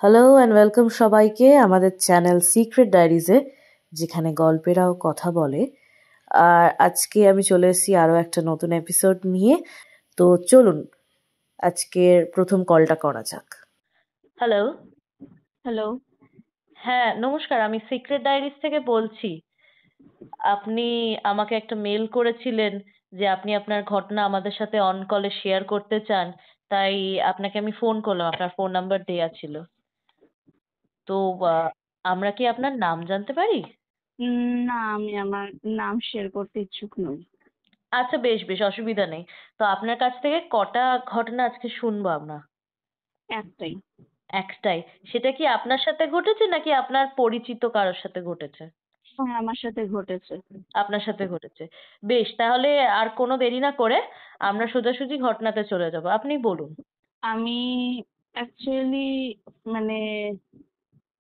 Hello and welcome সবাইকে আমাদের channel secret ডায়েরিজে, যেখানে গল্পেরাও কথা বলে। আর আজকে আমি চলে এসেছি আরও একটা নতুন এপিসোড নিয়ে। তো চলুন আজকের প্রথম কলটা করা যাক। হ্যালো। হ্যালো। হ্যাঁ, নমস্কার, আমি সিক্রেট ডায়েরিজ থেকে বলছি। আপনি আমাকে একটা মেল করেছিলেন যে আপনি আপনার ঘটনা আমাদের সাথে অন কলে শেয়ার করতে চান, তাই আপনাকে আমি ফোন করলাম। আপনার ফোন নাম্বার দেয়া ছিল। তো আমরা কি আপনার নাম জানতে পারি? না, আমি আমার নাম শেয়ার করতে ইচ্ছুক নই। আচ্ছা, বেশ বেশ, অসুবিধা নেই। তো আপনার কাছ থেকে কটা ঘটনা আজকে শুনবো আমরা? একটাই। একটাই? সেটা কি আপনার সাথে ঘটেছে নাকি আপনার পরিচিত কারোর সাথে ঘটেছে? হ্যাঁ, আমার সাথে ঘটেছে। আপনার সাথে ঘটেছে। বেশ, তাহলে আর কোনো দেরি না করে আমরা সোজাসুজি ঘটনাতে চলে যাব। আপনি বলুন। আমি অ্যাকচুয়ালি মানে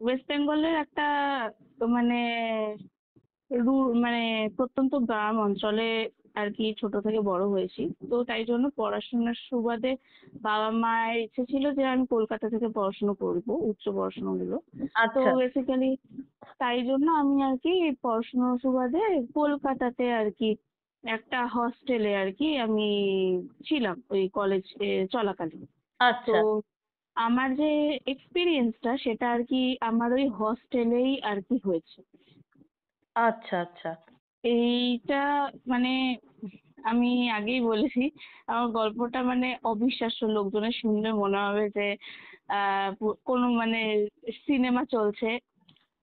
ওয়েস্ট বেঙ্গলের একটা মানে মানে প্রত্যন্ত গ্রাম অঞ্চলে আর কি ছোট থেকে বড় হয়েছি। তো তাই জন্য পড়াশোনার সুবাদে বাবা মায়ের ইচ্ছে ছিল যে আমি কলকাতা থেকে পড়াশোনা করব, উচ্চ পড়াশোনাগুলো। তো আচ্ছা বেসিক্যালি তাই জন্য আমি আর কি পড়াশোনার সুবাদে কলকাতাতে আর কি একটা হস্টেলে আর কি আমি ছিলাম ওই কলেজ চলাকালীন। তো আচ্ছা আমার যে এক্সপিরিয়েন্সটা সেটা আর কি আমার ওই হস্টেলেই আর কি হয়েছে। আচ্ছা আচ্ছা। এইটা মানে আমি আগেই বলেছি, আমার গল্পটা মানে অবিশ্বাস্য, লোকজনের শুনলে মনে হবে যে কোনো মানে সিনেমা চলছে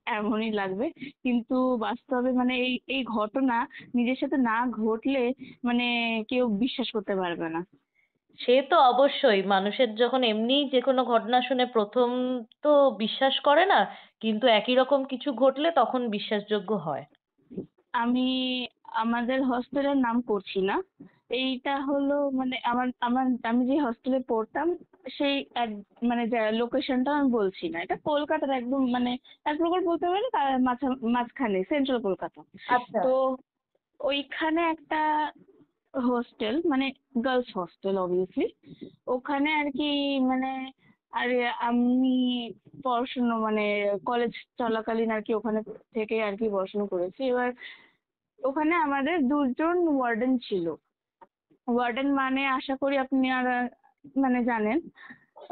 এমনই লাগবে। কিন্তু বাস্তবে মানে এই এই ঘটনা নিজের সাথে না ঘটলে মানে কেউ বিশ্বাস করতে পারবে না। সে তো অবশ্যই, মানুষের যখন এমনি যে কোনো ঘটনা শুনে প্রথম তো বিশ্বাস করে না, কিন্তু একই রকম কিছু ঘটলে তখন বিশ্বাসযোগ্য হয়। আমি আমাদের হস্টেলের নাম করছি না। এইটা হলো মানে আমার আমার আমি যে হস্টেলে পড়তাম সেই মানে লোকেশনটা আমি বলছি না। এটা কলকাতার একদম মানে এক প্রকার বলতে পারি তার মাঝখানে সেন্ট্রাল কলকাতা। আচ্ছা তো ওইখানে একটা হোস্টেল মানে গার্লস হোস্টেল অবভিয়াসলি। ওখানে আর কি মানে আর আমি পড়াশুনো মানে কলেজ চলাকালীন আর কি ওখানে থেকে আর কি পড়াশুনো করেছি। এবার ওখানে আমাদের দুজন ওয়ার্ডেন ছিল। ওয়ার্ডেন মানে আশা করি আপনি আর মানে জানেন।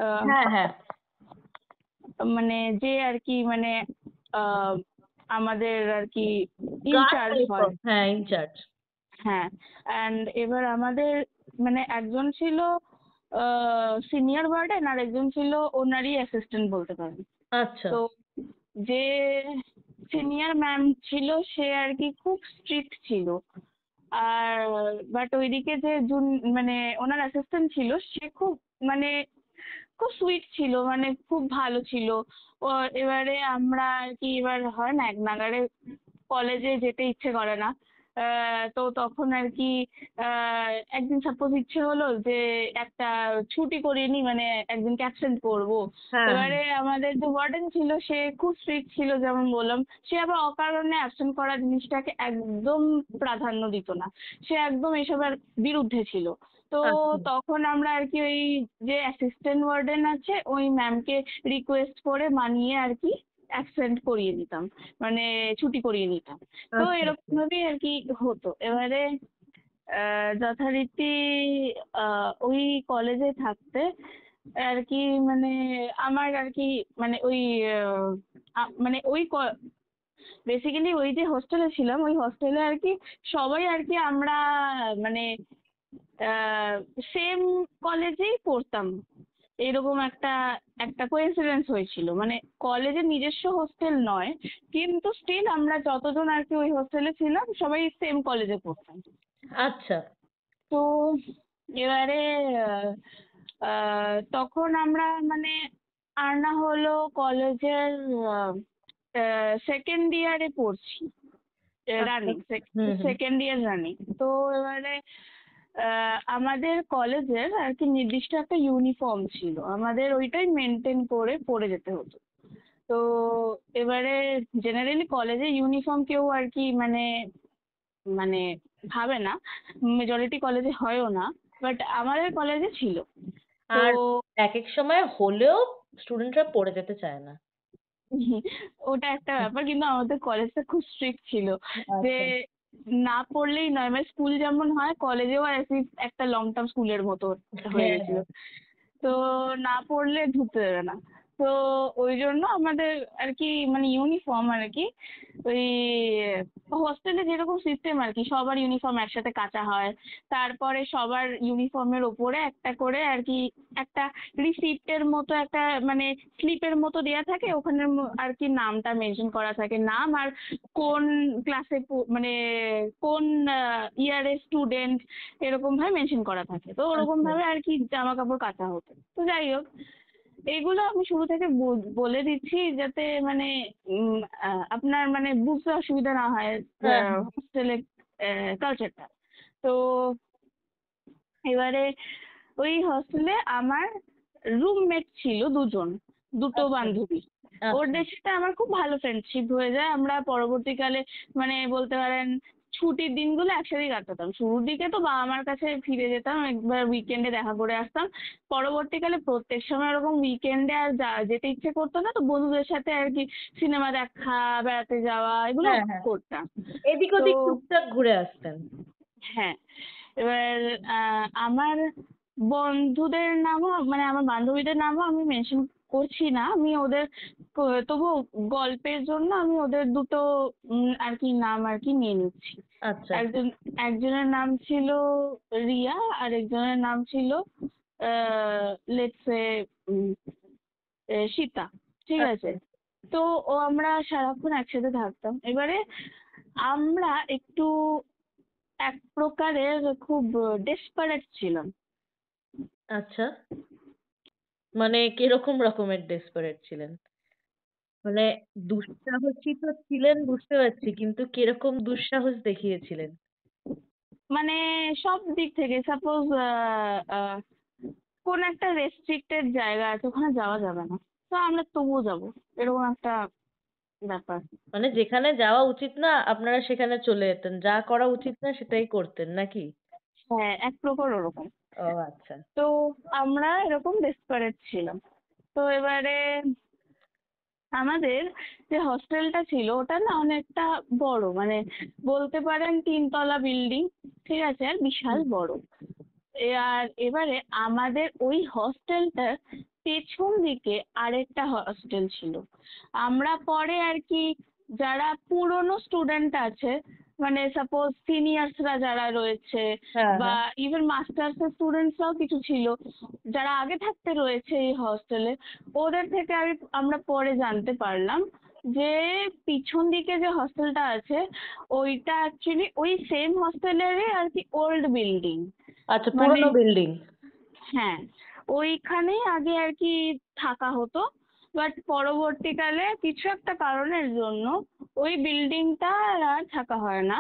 আহ, হ্যাঁ হ্যাঁ। মানে যে আর কি মানে আহ, আমাদের আর কি গার্ড ইনচার্জ টাইপ হয়। অফ, হ্যাঁ, ইনচার্জ। হ্যাঁ, অ্যান্ড এবার আমাদের মানে একজন ছিল সিনিয়র ওয়ার্ডেন আর একজন ছিল ওনারই অ্যাসিস্ট্যান্ট বলতে পারেন। আচ্ছা তো যে সিনিয়র ম্যাম ছিল সে আর কি খুব স্ট্রিক্ট ছিল। আর বাট ওইদিকে যে মানে ওনার অ্যাসিস্ট্যান্ট ছিল সে খুব মানে খুব সুইট ছিল, মানে খুব ভালো ছিল। ও এবারে আমরা আর কি এবার হয় না এক নাগাড়ে কলেজে যেতে ইচ্ছে করে না। তো তখন আর কি একদিন সাপোজ ইচ্ছে হলো যে একটা ছুটি করিয়ে নি, মানে একদিনকে অ্যাবসেন্ট করবো। হ্যাঁ হ্যাঁ। এবারে আমাদের যে ওয়ার্ডেন ছিল সে খুব স্ট্রিক্ট ছিল যেমন বললাম। সে আবার অকারণে অ্যাবসেন্ট করা জিনিসটাকে একদম প্রাধান্য দিত না। সে একদম এসবের বিরুদ্ধে ছিল। তো আচ্ছা তখন আমরা আর কি ওই যে অ্যাসিস্ট্যান্ট ওয়ার্ডেন আছে ওই ম্যামকে রিকোয়েস্ট করে মানিয়ে আর কি অ্যাবসেন্ট করিয়ে নিতাম, মানে ছুটি করিয়ে নিতাম। তো আচ্ছা। এরকম ভাবেই আর কি হতো। এবারে যথারীতি ওই কলেজে থাকতে আর কি মানে আমার আর কি মানে ওই মানে ওই বেসিক্যালি ওই যে হোস্টেলে ছিলাম ওই হোস্টেলে আর কি সবাই আর কি আমরা মানে সেম কলেজেই পড়তাম। এরকম একটা একটা কোইন্সিডেন্স হয়েছিল, মানে কলেজের নিজস্ব হোস্টেল নয় কিন্তু স্টিল আমরা যতজন আর কি ওই হোস্টেলে ছিলাম সবাই সেম কলেজে পড়তাম। আচ্ছা তো এবারে তখন আমরা মানে আর না হলো কলেজের সেকেন্ড ইয়ারে পড়ছি, আচ্ছা। Running hmm hmm. Second year running. তো এবারে আমাদের কলেজের আর কি নির্দিষ্ট একটা ইউনিফর্ম ছিল, আমাদের ওইটাই মেনটেন করে পড়ে যেতে হতো। তো এবারে জেনারেলি কলেজে ইউনিফর্ম কেউ আর কি মানে মানে ভাবে না, মেজরিটি কলেজে হয়ও না, বাট আমাদের কলেজে ছিল। তো আর এক এক সময় হলেও স্টুডেন্টরা পড়ে যেতে চায় না। ওটা একটা ব্যাপার, কিন্তু আমাদের কলেজটা খুব স্ট্রিক্ট ছিল যে আচ্ছা। না পড়লেই নয়, মানে স্কুল যেমন হয় কলেজেও আর কি একটা লং টার্ম স্কুলের মতো হয়ে হ্যাঁ, গেছিল। হ্যাঁ। তো না পড়লে ঢুকতে দেবে না। তো ওই জন্য আমাদের আর কি মানে ইউনিফর্ম আর কি ওই হোস্টেলে যেরকম সিস্টেম আর কি, সবার ইউনিফর্ম একসাথে কাচা হয়। তারপরে সবার ইউনিফর্মের ওপরে একটা করে আর কি একটা রিসিপ্টের মতো একটা মানে স্লিপের মতো দেয়া থাকে, ওখানে আর কি নামটা মেনশন করা থাকে, নাম আর কোন ক্লাসে মানে কোন ইয়ারের স্টুডেন্ট এরকম ভাবে মেনশন করা থাকে। তো ওরকম আচ্ছা। ভাবে আর কি জামা কাপড় কাচা হতো। তো যাই হোক, এইগুলো আমি শুরু থেকে বলে দিচ্ছি যাতে মানে আপনার মানে বুঝতে অসুবিধা না হয় হ্যাঁ, হ্যাঁ। হোস্টেলের কালচারটা। তো এবারে ওই হস্টেলে আমার রুমমেট ছিল দুজন, দুটো আচ্ছা, বান্ধবী। আচ্ছা। ওদের সাথে আমার খুব ভালো ফ্রেন্ডশিপ হয়ে যায়। আমরা পরবর্তীকালে মানে বলতে পারেন ছুটির দিনগুলো একসাথেই কাটাতাম। শুরুর দিকে তো বাবা মার কাছে ফিরে যেতাম, একবার উইকেন্ডে দেখা করে আসতাম। পরবর্তীকালে প্রত্যেক সময় ওরকম উইকেন্ডে আর যেতে ইচ্ছে করতো না, তো বন্ধুদের সাথে আর কি সিনেমা দেখা, বেড়াতে যাওয়া এগুলো হ্যাঁ, হ্যাঁ। করতাম। এদিক তো ওদিক টুকটাক ঘুরে আসতেন। হ্যাঁ, এবার আমার বন্ধুদের নামও মানে আমার বান্ধবীদের নামও আমি মেনশন করছি না, আমি ওদের তবুও গল্পের জন্য আমি ওদের দুটো আর কি নাম আর কি নিয়ে নিচ্ছি। আচ্ছা, একজন একজনের নাম ছিল রিয়া, আর একজনের নাম ছিল লেটস সে সীতা। ঠিক আচ্ছা, আছে? তো আমরা সারাক্ষণ একসাথে থাকতাম। এবারে আমরা একটু এক প্রকারের খুব ডেসপারেট ছিলাম। আচ্ছা। মানে কিরকম রকমের ডেসপারেট ছিলেন? মানে দুঃসাহসী তো ছিলেন বুঝতে পারছি। কিন্তু কিরকম দুঃসাহস দেখিয়েছিলেন? মানে সব দিক থেকে সাপোজ কোন একটা রেস্ট্রিক্টেড জায়গা আছে, ওখানে যাওয়া যাবে না, তো আমরা তবুও যাব, এরকম একটা ব্যাপার। মানে যেখানে যাওয়া উচিত না আপনারা সেখানে চলে যেতেন। যা করা উচিত না সেটাই করতেন নাকি? হ্যাঁ, এক প্রকার ওরকম। ও আচ্ছা। তো আমরা এরকম ডেসপারেট ছিলাম। তো এবারে আমাদের যে হস্টেলটা ছিল ওটা না অনেকটা বড়, মানে বলতে পারেন 3 তলা বিল্ডিং। ঠিক আছে? আর বিশাল হুম। বড়। আর এবারে আমাদের ওই হস্টেলটার পেছন দিকে আরেকটা হস্টেল ছিল। আমরা পরে আর কি যারা পুরনো স্টুডেন্ট আছে, মানে সাপোজ সিনিয়র্সরা যারা রয়েছে হ্যাঁ, বা হ্যাঁ। ইভেন মাস্টার্স এর স্টুডেন্টসরাও কিছু ছিল যারা আগে থাকতে রয়েছে এই হস্টেলে, ওদের থেকে আমরা পরে জানতে পারলাম যে পিছন দিকে যে হস্টেলটা আছে ওইটা অ্যাকচুয়ালি ওই সেম হস্টেলেরই আর কি ওল্ড বিল্ডিং। আচ্ছা মানে পুরনো বিল্ডিং। হ্যাঁ, ওইখানেই আগে আর কি থাকা হতো। বাট পরবর্তীকালে কিছু একটা কারণের জন্য ওই বিল্ডিংটা আর থাকা হয় না,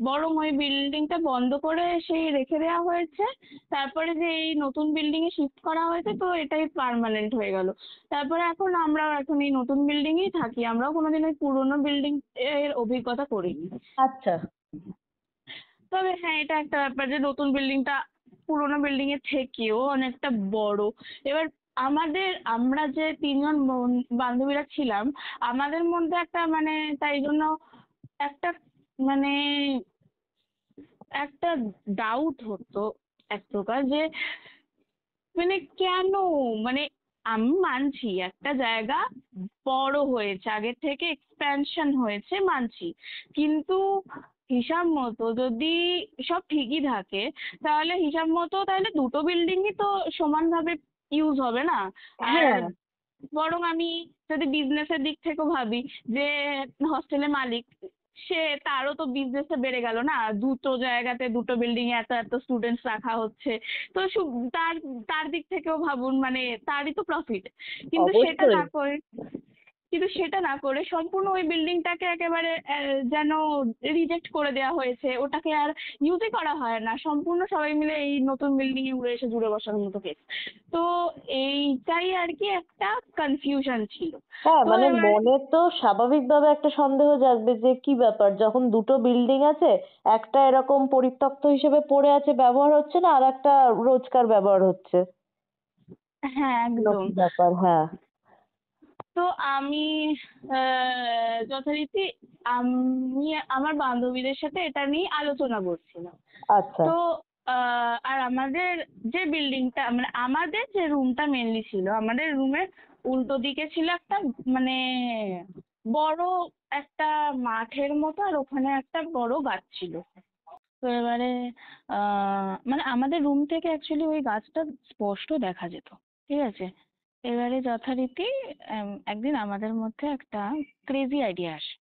বরং ওই বিল্ডিংটা বন্ধ করে সেই রেখে দেওয়া হয়েছে। তারপরে যে এই নতুন বিল্ডিং এ শিফট করা হয়েছে, তো এটাই পার্মানেন্ট হয়ে গেল। তারপরে এখন এই নতুন বিল্ডিং এই থাকি, আমরাও কোনোদিন ওই পুরোনো বিল্ডিং এর অভিজ্ঞতা করিনি। আচ্ছা। তবে হ্যাঁ, এটা একটা ব্যাপার যে নতুন বিল্ডিংটা পুরোনো বিল্ডিং এর থেকেও অনেকটা বড়। এবার আমরা যে 3 জন বান্ধবীরা ছিলাম, আমাদের মধ্যে একটা মানে তাই জন্য একটা মানে একটা ডাউট হতো এক প্রকার যে মানে কেন, মানে আমি মানছি একটা জায়গা বড় হয়েছে, আগের থেকে এক্সপ্যানশন হয়েছে মানছি, কিন্তু হিসাব মতো যদি সব ঠিকই থাকে তাহলে হিসাব মতো তাহলে দুটো বিল্ডিংই তো সমানভাবে ইউজ হবে না। আর হ্যাঁ, বরং আমি যদি বিজনেসের দিক থেকেও ভাবি যে হস্টেলের মালিক, সে তারও তো বিজনেসটা বেড়ে গেল না, দুটো জায়গাতে দুটো বিল্ডিং এ এত এত স্টুডেন্টস রাখা হচ্ছে। তো তার তার দিক থেকেও ভাবুন, মানে তারই তো প্রফিট। কিন্তু সেটা অবশ্যই। না করে কিন্তু সেটা না করে সম্পূর্ণ ওই বিল্ডিংটাকে একেবারে যেন রিজেক্ট করে দেওয়া হয়েছে, ওটাকে আর ইউজই করা হয় না, সম্পূর্ণ সবাই মিলে এই নতুন বিল্ডিং এ উড়ে এসে জুড়ে বসার মতো কেস। তো এইটাই আর কি একটা কনফিউশন ছিল। হ্যাঁ, তো মানে এবার মনে তো স্বাভাবিকভাবে একটা সন্দেহ জাগবে যে কি ব্যাপার যখন দুটো বিল্ডিং আছে একটা এরকম পরিত্যক্ত হিসেবে পড়ে আছে ব্যবহার হচ্ছে না আর একটা রোজকার ব্যবহার হচ্ছে। হ্যাঁ, একদম। এরকম ব্যাপার হ্যাঁ। তো আমি যথারীতি আমি আমার বান্ধবীদের সাথে এটা নিয়ে আলোচনা করছিলাম। আচ্ছা। তো আর আমাদের যে বিল্ডিংটা মানে আমাদের যে রুমটা মেনলি ছিল, আমাদের রুমের উল্টো দিকে ছিল একটা মানে বড় একটা মাঠের মতো, আর ওখানে একটা বড় গাছ ছিল। তো এবারে মানে আমাদের রুম থেকে অ্যাকচুয়ালি ওই গাছটা স্পষ্ট দেখা যেত, ঠিক আছে। এবারে যথারীতি একদিন আমাদের মধ্যে একটা ক্রেজি আইডিয়া আসে,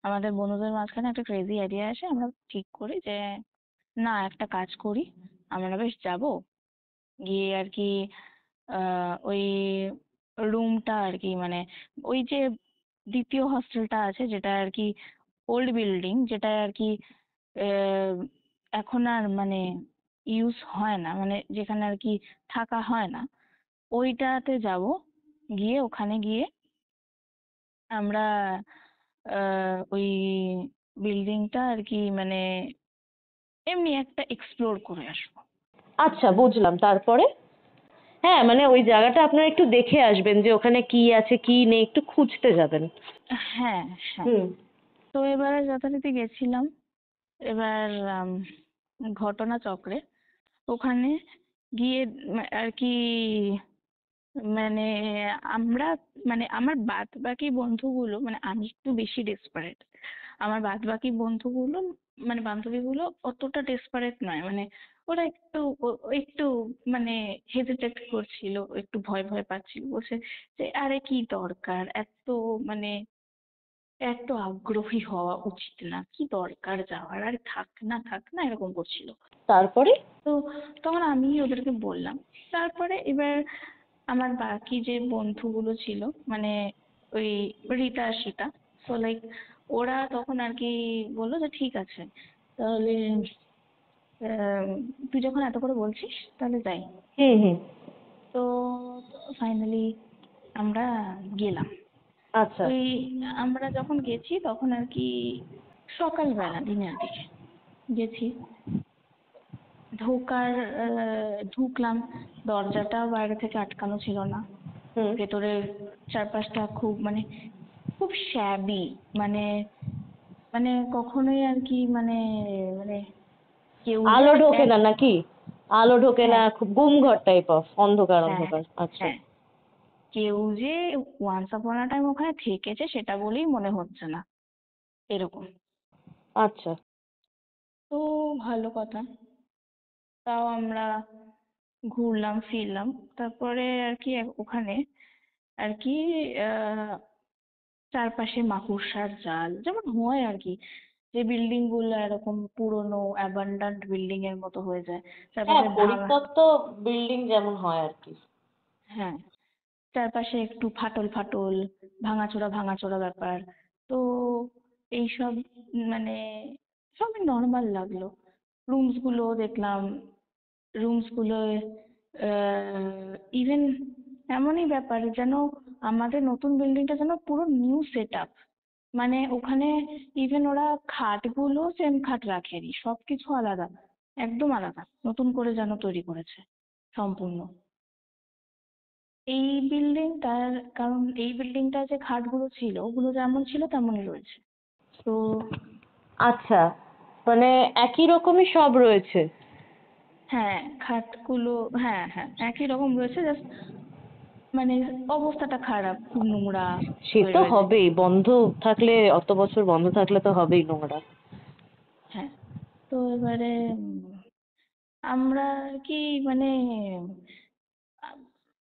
আমাদের বন্ধুদের মাঝখানে একটা ক্রেজি আইডিয়া আসে। আমরা ঠিক করি যে না, একটা কাজ করি, আমরা বেশ যাব, গিয়ে আর কি ওই রুমটা আর কি মানে ওই যে দ্বিতীয় হস্টেলটা আছে যেটা আর কি ওল্ড বিল্ডিং, যেটা আর কি আহ, এখন আর মানে ইউজ হয় না, মানে যেখানে আর কি থাকা হয় না, ওইটাতে যাব। গিয়ে ওখানে গিয়ে আমরা ওই বিল্ডিংটা আর কি মানে এমনি একটা এক্সপ্লোর করে আসবো। আচ্ছা, বুঝলাম। তারপরে? হ্যাঁ, মানে ওই জায়গাটা আপনারা একটু দেখে আসবেন যে ওখানে কি আছে কি নেই, একটু খুঁজতে যাবেন। হ্যাঁ, হ্যাঁ। হুম। তো এবারে যথারীতি গেছিলাম। এবার আম, ঘটনাচক্রে ওখানে গিয়ে আর কি মানে আমরা মানে আমার বাদ বাকি বন্ধুগুলো, মানে আমি একটু বেশি ডেসপারেট, আমার বাদ বাকি বন্ধুগুলো মানে বান্ধবীগুলো অতটা ডেসপারেট নয়, মানে ওরা একটু একটু মানে হেজিটেট করছিল, একটু ভয় ভয় পাচ্ছিল, বলছে যে আরে কি দরকার এত মানে এত আগ্রহী হওয়া উচিত না, কি দরকার যাওয়ার, আরে থাক না থাক না, এরকম করছিল। তারপরে? তো তখন আমি ওদেরকে বললাম। তারপরে এবার আমার বাকি যে বন্ধুগুলো ছিল, মানে ওই রিতা সীতা, তো লাইক ওরা তখন আর কি বললো যে ঠিক আছে, তাহলে তুই যখন এত করে বলছিস তাহলে যাই। হুম হুম। তো ফাইনালি আমরা গেলাম। আচ্ছা। ওই আমরা যখন গেছি তখন আর কি সকালবেলা দিনের দিকে গেছি। ঢোকার ঢুকলাম, দরজাটা বাইরে থেকে আটকানো ছিল না। হুম। ভেতরের চারপাশটা খুব মানে খুব শ্যাবি, মানে মানে কখনোই আর কি মানে মানে কেউ যে আলো ঢোকে এক না নাকি? আলো ঢোকে না, হ্যাঁ, খুব গুম ঘর টাইপ অফ, অন্ধকার হ্যাঁ, অন্ধকার। আচ্ছা। হ্যাঁ, কেউ যে ওয়ান্স আপন আ টাইম ওখানে থেকেছে সেটা বলেই মনে হচ্ছে না, এরকম। আচ্ছা। তো ভালো কথা, তাও আমরা ঘুরলাম ফিরলাম। তারপরে আর কি ওখানে আর কি আহ চারপাশে মাকড়সার জাল যেমন হয় আর কি, যে বিল্ডিং গুলো এরকম পুরোনো অ্যাবান্ডান্ট বিল্ডিং এর মতো হয়ে যায়, হ্যাঁ, চারপাশে ভাঙা। পরিত্যক্ত বিল্ডিং যেমন হয় আর কি। হ্যাঁ, চারপাশে একটু ফাটল ফাটল, ভাঙাচোরা ভাঙাচোরা ব্যাপার। তো এইসব মানে সবই নর্মাল লাগলো। রুমস গুলো দেখলাম, রুমস গুলোয় ইভেন এমনই ব্যাপার যেন আমাদের নতুন বিল্ডিংটা যেন পুরো নিউ সেট আপ, মানে ওখানে ইভেন ওরা খাটগুলো সেম খাট রাখেনি, সবকিছু আলাদা, একদম আলাদা, নতুন করে যেন তৈরি করেছে সম্পূর্ণ এই বিল্ডিংটার। কারণ এই বিল্ডিংটা যে খাটগুলো ছিল ওগুলো যেমন ছিল তেমনই রয়েছে। তো আচ্ছা, মানে একই রকমই সব রয়েছে? হ্যাঁ, খাটগুলো হ্যাঁ হ্যাঁ একই রকম রয়েছে, জাস্ট মানে অবস্থাটা খারাপ, খুব নোংরা সে হয়ে তো রয়েছে। হবেই, বন্ধ থাকলে, অত বছর বন্ধ থাকলে তো হবেই নোংরা। হ্যাঁ, তো এবারে আমরা আর কি মানে আহ,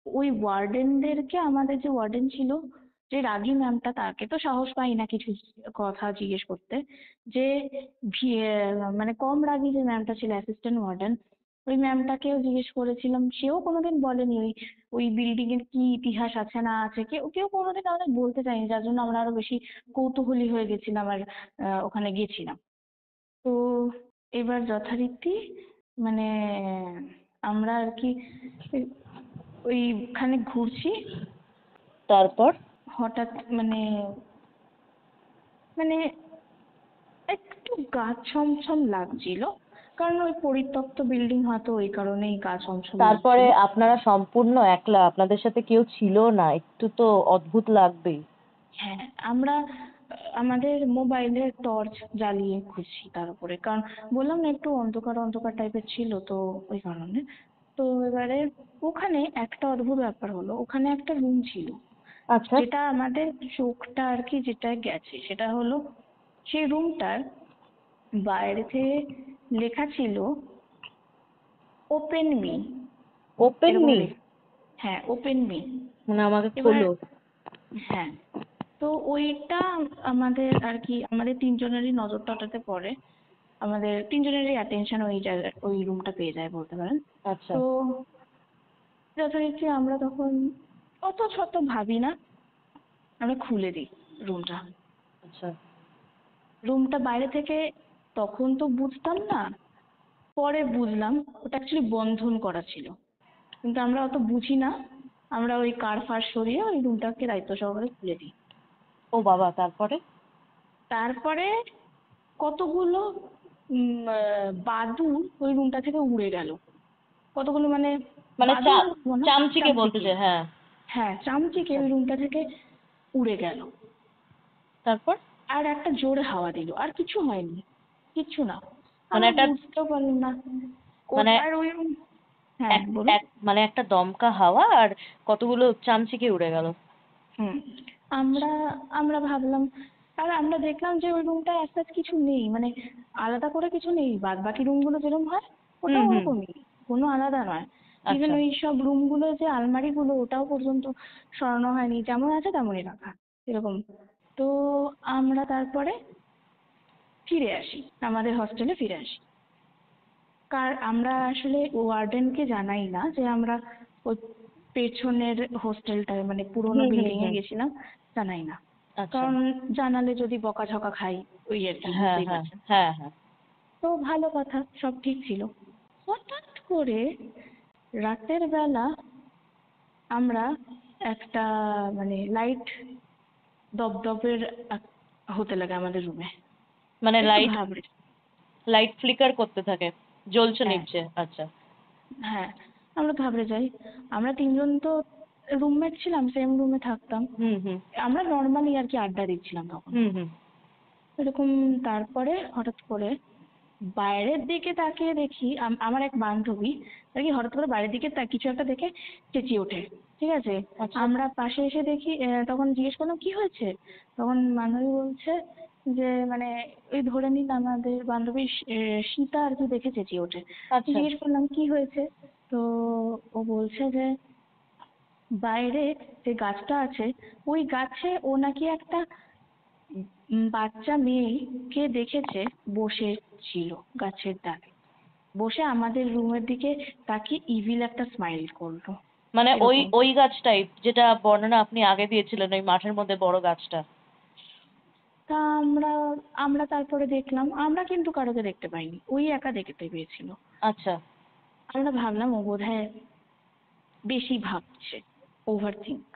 ওই ওয়ার্ডেনদেরকে, আমাদের যে ওয়ার্ডেন ছিল, যে রাগী ম্যামটা, তাকে তো সাহস পাই না কিছু কথা জিজ্ঞেস করতে। যে মানে কম রাগী যে ম্যামটা ছিল অ্যাসিস্ট্যান্ট ওয়ার্ডেন, ওই ম্যামটাকেও জিজ্ঞেস করেছিলাম, সেও কোনোদিন বলেনি ওই ওই বিল্ডিং এর কি ইতিহাস আছে না আছে, কেউ কেউ কোনোদিন আমাদের বলতে চায়নি, যার জন্য আমরা আরো বেশি কৌতূহলী হয়ে গেছিলাম আর ওখানে গেছিলাম। তো এবার যথারীতি মানে আমরা আর কি ওইখানে ঘুরছি, তারপর? হঠাৎ মানে মানে একটু গা ছমছম লাগছিল, কারণ ওই পরিত্যক্ত বিল্ডিং, হয়তো ওই কারণেই গাছ অঞ্চল তারপরে লাগছিল। আপনারা সম্পূর্ণ একলা, আপনাদের সাথে কেউ ছিল না, একটু তো অদ্ভুত লাগবেই। হ্যাঁ, আমরা আমাদের মোবাইলের টর্চ জ্বালিয়ে খুঁজছি তার উপরে, কারণ বললাম না একটু অন্ধকার অন্ধকার টাইপের ছিল তো, ওই কারণে। তো এবারে ওখানে একটা অদ্ভুত ব্যাপার হলো, ওখানে একটা রুম ছিল, আচ্ছা। যেটা আমাদের চোখটা আর কি যেটা গেছে সেটা হলো, সেই রুমটার বাইরে থেকে লেখা ছিল ওপেন মি, ওপেন এরকম মি? লেখা। হ্যাঁ, ওপেন মি। মানে আমাকে এবার খোলো? হ্যাঁ, তো ওইটা আমাদের আর কি আমাদের তিনজনেরই নজরটা ওটাতে পড়ে, আমাদের তিনজনেরই অ্যাটেনশন ওই জায়গা ওই রুমটা পেয়ে যায় বলতে পারেন। আচ্ছা। তো যথারীতি আমরা তখন অত শত ভাবি না, আমরা খুলে দিই রুমটা। আচ্ছা। রুমটা বাইরে থেকে তখন তো বুঝতাম না, পরে বুঝলাম ওটা অ্যাকচুয়ালি বন্ধন করা ছিল, কিন্তু আমরা অত বুঝি না। আমরা ওই কার ফার সরিয়ে ওই রুমটাকে দায়িত্ব সহকারে খুলে দিই। ও বাবা, তারপরে? তারপরে কতগুলো বাদুড় ওই রুমটা থেকে উড়ে গেল। কতগুলো মানে মানে বাদুড় বলবো না, চামচিকে বলতে চামচিকে। চাই, হ্যাঁ। হ্যাঁ, চামচিকে আচ্ছা। ওই রুমটা থেকে উড়ে গেল। তারপর? আর একটা জোরে হাওয়া দিল, আর কিছু হয়নি, কিচ্ছু না। মানে আমরা একটা বুঝতেও পারলাম না মানে আর ওই room। হ্যাঁ এক বলুন। এক মানে একটা দমকা হাওয়া আর কতগুলো চামচিকে উড়ে গেল। হুম, আমরা আমরা ভাবলাম, আর আমরা দেখলাম যে ওই রুমটা অ্যাজ কিছু নেই, মানে আলাদা করে কিছু নেই, বাদ বাকি রুমগুলো যেরকম হয় হুম ওটাও হুম। ওরকমই, কোনো আলাদা নয়। ইভেন আচ্ছা। ওই সব রুমগুলো যে আলমারিগুলো ওটাও পর্যন্ত সরানো হয়নি, যেমন আছে তেমনই রাখা, এরকম। তো আমরা তারপরে ফিরে আসি, আমাদের হস্টেলে ফিরে আসি। আমরা আসলে ওয়ার্ডেনকে জানাই না যে আমরা ওই পেছনের হোস্টেলটায় মানে পুরোনো হুম হুম বিল্ডিং এ হুম। গেছিলাম, জানাই না। আচ্ছা। কারণ জানালে যদি বকাঝকা খাই, ওই আর কি, হ্যাঁ বুঝতেই হ্যাঁ পারছেন। হ্যাঁ হ্যাঁ। তো ভালো কথা, সব ঠিক ছিল। হঠাৎ করে রাতের বেলা আমরা একটা মানে লাইট দপদপের হতে লাগে আমাদের রুমে। মানে একটু লাইট ঘাবড়ে। লাইট ফ্লিকার করতে থাকে, জ্বলছে হ্যাঁ, নিচে? আচ্ছা। হ্যাঁ, আমরা ঘাবড়ে যাই। আমরা তিনজন তো রুমমেট ছিলাম, সেম রুমে থাকতাম। হুম হুম আমরা নর্মালি আর কি আড্ডা দিচ্ছিলাম তখন, হুম হুম। এরকম। তারপরে হঠাৎ করে বাইরের দিকে তাকিয়ে দেখি, আমার এক বান্ধবী আর কি হঠাৎ করে বাইরের দিকে কিছু একটা দেখে চেঁচিয়ে ওঠে, ঠিক আছে। আচ্ছা। আমরা পাশে এসে দেখি, তখন জিজ্ঞেস করলাম কি হয়েছে। তখন বান্ধবী বলছে যে মানে ওই ধরে নিন আমাদের বান্ধবী সীতা আর কি দেখে চেঁচিয়ে ওঠে। আচ্ছা। জিজ্ঞেস করলাম কি হয়েছে। তো ও বলছে যে বাইরে যে গাছটা আছে, ওই গাছে ও নাকি একটা বাচ্চা মেয়েকে দেখেছে বসে ছিল গাছের ডালে, বসে আমাদের রুমের দিকে তাকিয়ে ইভিল একটা স্মাইল করলো, মানে ওই এরকম। ওই গাছটাই যেটা বর্ণনা আপনি আগে দিয়েছিলেন, ওই মাঠের মধ্যে বড় গাছটা? তা আমরা আমরা তারপরে দেখলাম, আমরা কিন্তু কারোকে দেখতে পাইনি, ওই একা দেখতে পেয়েছিল। আচ্ছা। আমরা ভাবলাম ও বোধহয় বেশি ভাবছে, ওভার থিঙ্ক।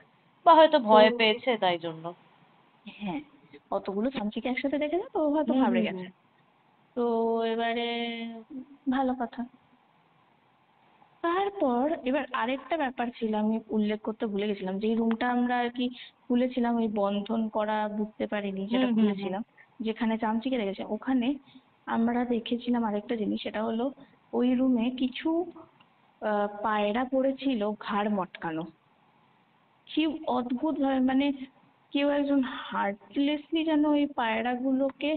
বা হয়তো তো ভয় পেয়েছে তাই জন্য। হ্যাঁ, অতগুলো চামচিকে একসাথে দেখেছে তো ও হয়তো হুম ঘাবড়ে হুম হুম। গেছে। তো এবারে ভালো কথা। তারপর এবার আরেকটা ব্যাপার ছিল, আমি উল্লেখ করতে ভুলে গেছিলাম, যে রুমটা আমরা আর কি খুলেছিলাম, ওই বন্ধন করা বুঝতে পারিনি হুম সেটা হুম হুম। খুলেছিলাম, যেখানে চামচিকে রেখেছে ওখানে আমরা দেখেছিলাম আরেকটা জিনিস, সেটা হলো ওই রুমে কিছু পায়রা পড়েছিল ঘাড় মটকানো। কি অদ্ভুত ভাবে মানে কেউ একজন হার্টলেসলি যেন ওই পায়রাগুলোকে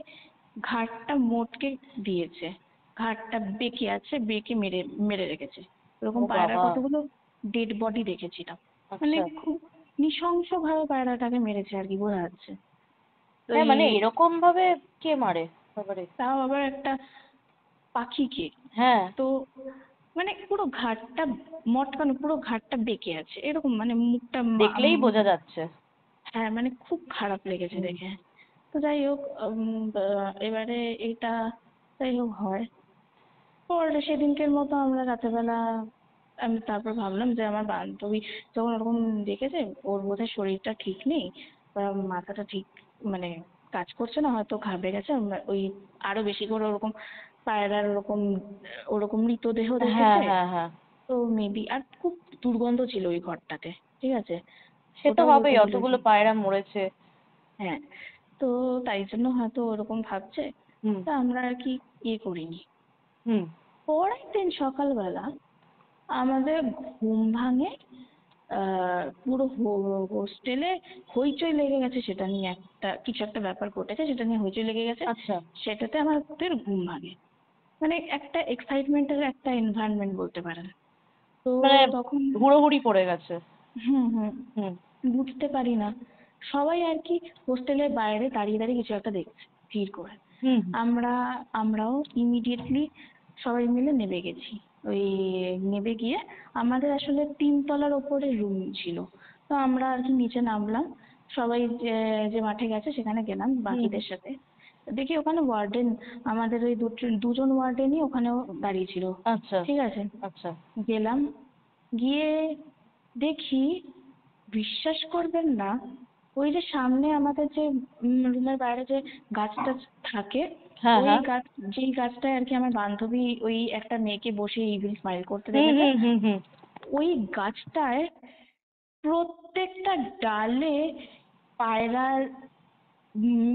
ঘাড়টা মটকে দিয়েছে, ঘাড়টা বেঁকে আছে, বেঁকে মেরে মেরে রেখেছে। ও এরকম পায়রার বাবা। কতগুলো ডেড বডি দেখেছিলাম। মানে আচ্ছা। খুব নৃশংস ভাবে পায়রাটাকে মেরেছে আর কি, বোঝা যাচ্ছে। তো হ্যাঁ, এই মানে এরকম ভাবে কে মারে বাবারে? তাও আবার একটা পাখিকে। হ্যাঁ। তো মানে পুরো ঘাড়টা মটকানো, পুরো ঘাড়টা বেঁকে আছে, এরকম মানে মুখটা দেখলেই বোঝা যাচ্ছে। হ্যাঁ, মানে খুব খারাপ লেগেছে হুম। দেখে। তো যাই হোক, এবারে এটা যাই হোক হয়। পরে সেদিনকের মতো আমরা রাতের বেলা, আমি তারপর ভাবলাম যে আমার বান্ধবী যখন ওরকম দেখেছে, ওর বোধহয় শরীরটা ঠিক নেই বা মাথাটা ঠিক মানে কাজ করছে না, হয়তো ঘাবড়ে গেছে। আমরা ওই আরো বেশি করে ওরকম পায়রার ওরকম ওরকম মৃতদেহ হ্যাঁ দেখেছে। হ্যাঁ হ্যাঁ, তো মেবি, আর খুব দুর্গন্ধ ছিল ওই ঘরটাতে, ঠিক আছে। সে তো ওটাও বলতে হবেই, ভুলেছি। অতগুলো পায়রা মরেছে। হ্যাঁ, তো তাই জন্য হয়তো ওরকম ভাবছে। হুম তা আমরা আর কি ইয়ে করিনি। হুম। পরের দিন সকালবেলা আমাদের ঘুম ভাঙে, পুরো হোস্টেলে হইচই লেগে গেছে, সেটা নিয়ে একটা কিছু একটা ব্যাপার ঘটেছে, সেটা নিয়ে হইচই লেগে গেছে। আচ্ছা, সেটাতে আমাদের ঘুম ভাঙে, মানে একটা এক্সাইটমেন্টের একটা এনভায়রনমেন্ট বলতে পারেন। তো মানে তখন হুড়োহুড়ি পড়ে গেছে। হুম হুম হুম বুঝতে পারি না, সবাই আর কি হোস্টেলের বাইরে দাঁড়িয়ে দাঁড়িয়ে কিছু একটা দেখছে ভিড় করে। হুম। আমরা আমরাও ইমিডিয়েটলি সবাই মিলে নেমে গেছি। ওই নেমে গিয়ে আমাদের আসলে 3 তলার ওপরে রুম ছিল, তো আমরা আর কি নিচে নামলাম। সবাই যে যে মাঠে গেছে সেখানে গেলাম হুম হুম। বাকিদের সাথে। দেখি ওখানে ওয়ার্ডেন, আমাদের ওই দুজন ওয়ার্ডেনই ওখানেও দাঁড়িয়ে ছিল, আচ্ছা ঠিক আছে। আচ্ছা। গেলাম, গিয়ে দেখি, বিশ্বাস করবেন না, ওই যে সামনে আমাদের যে রুমের বাইরে যে গাছটা থাকে, হ্যাঁ ওই হ্যাঁ। গাছ, যেই গাছটায় আর কি আমার বান্ধবী ওই একটা মেয়েকে বসে ইভিল স্মাইল করতে হুম দেখেছে, হুম হুম হুম। ওই গাছটায় প্রত্যেকটা ডালে পায়রার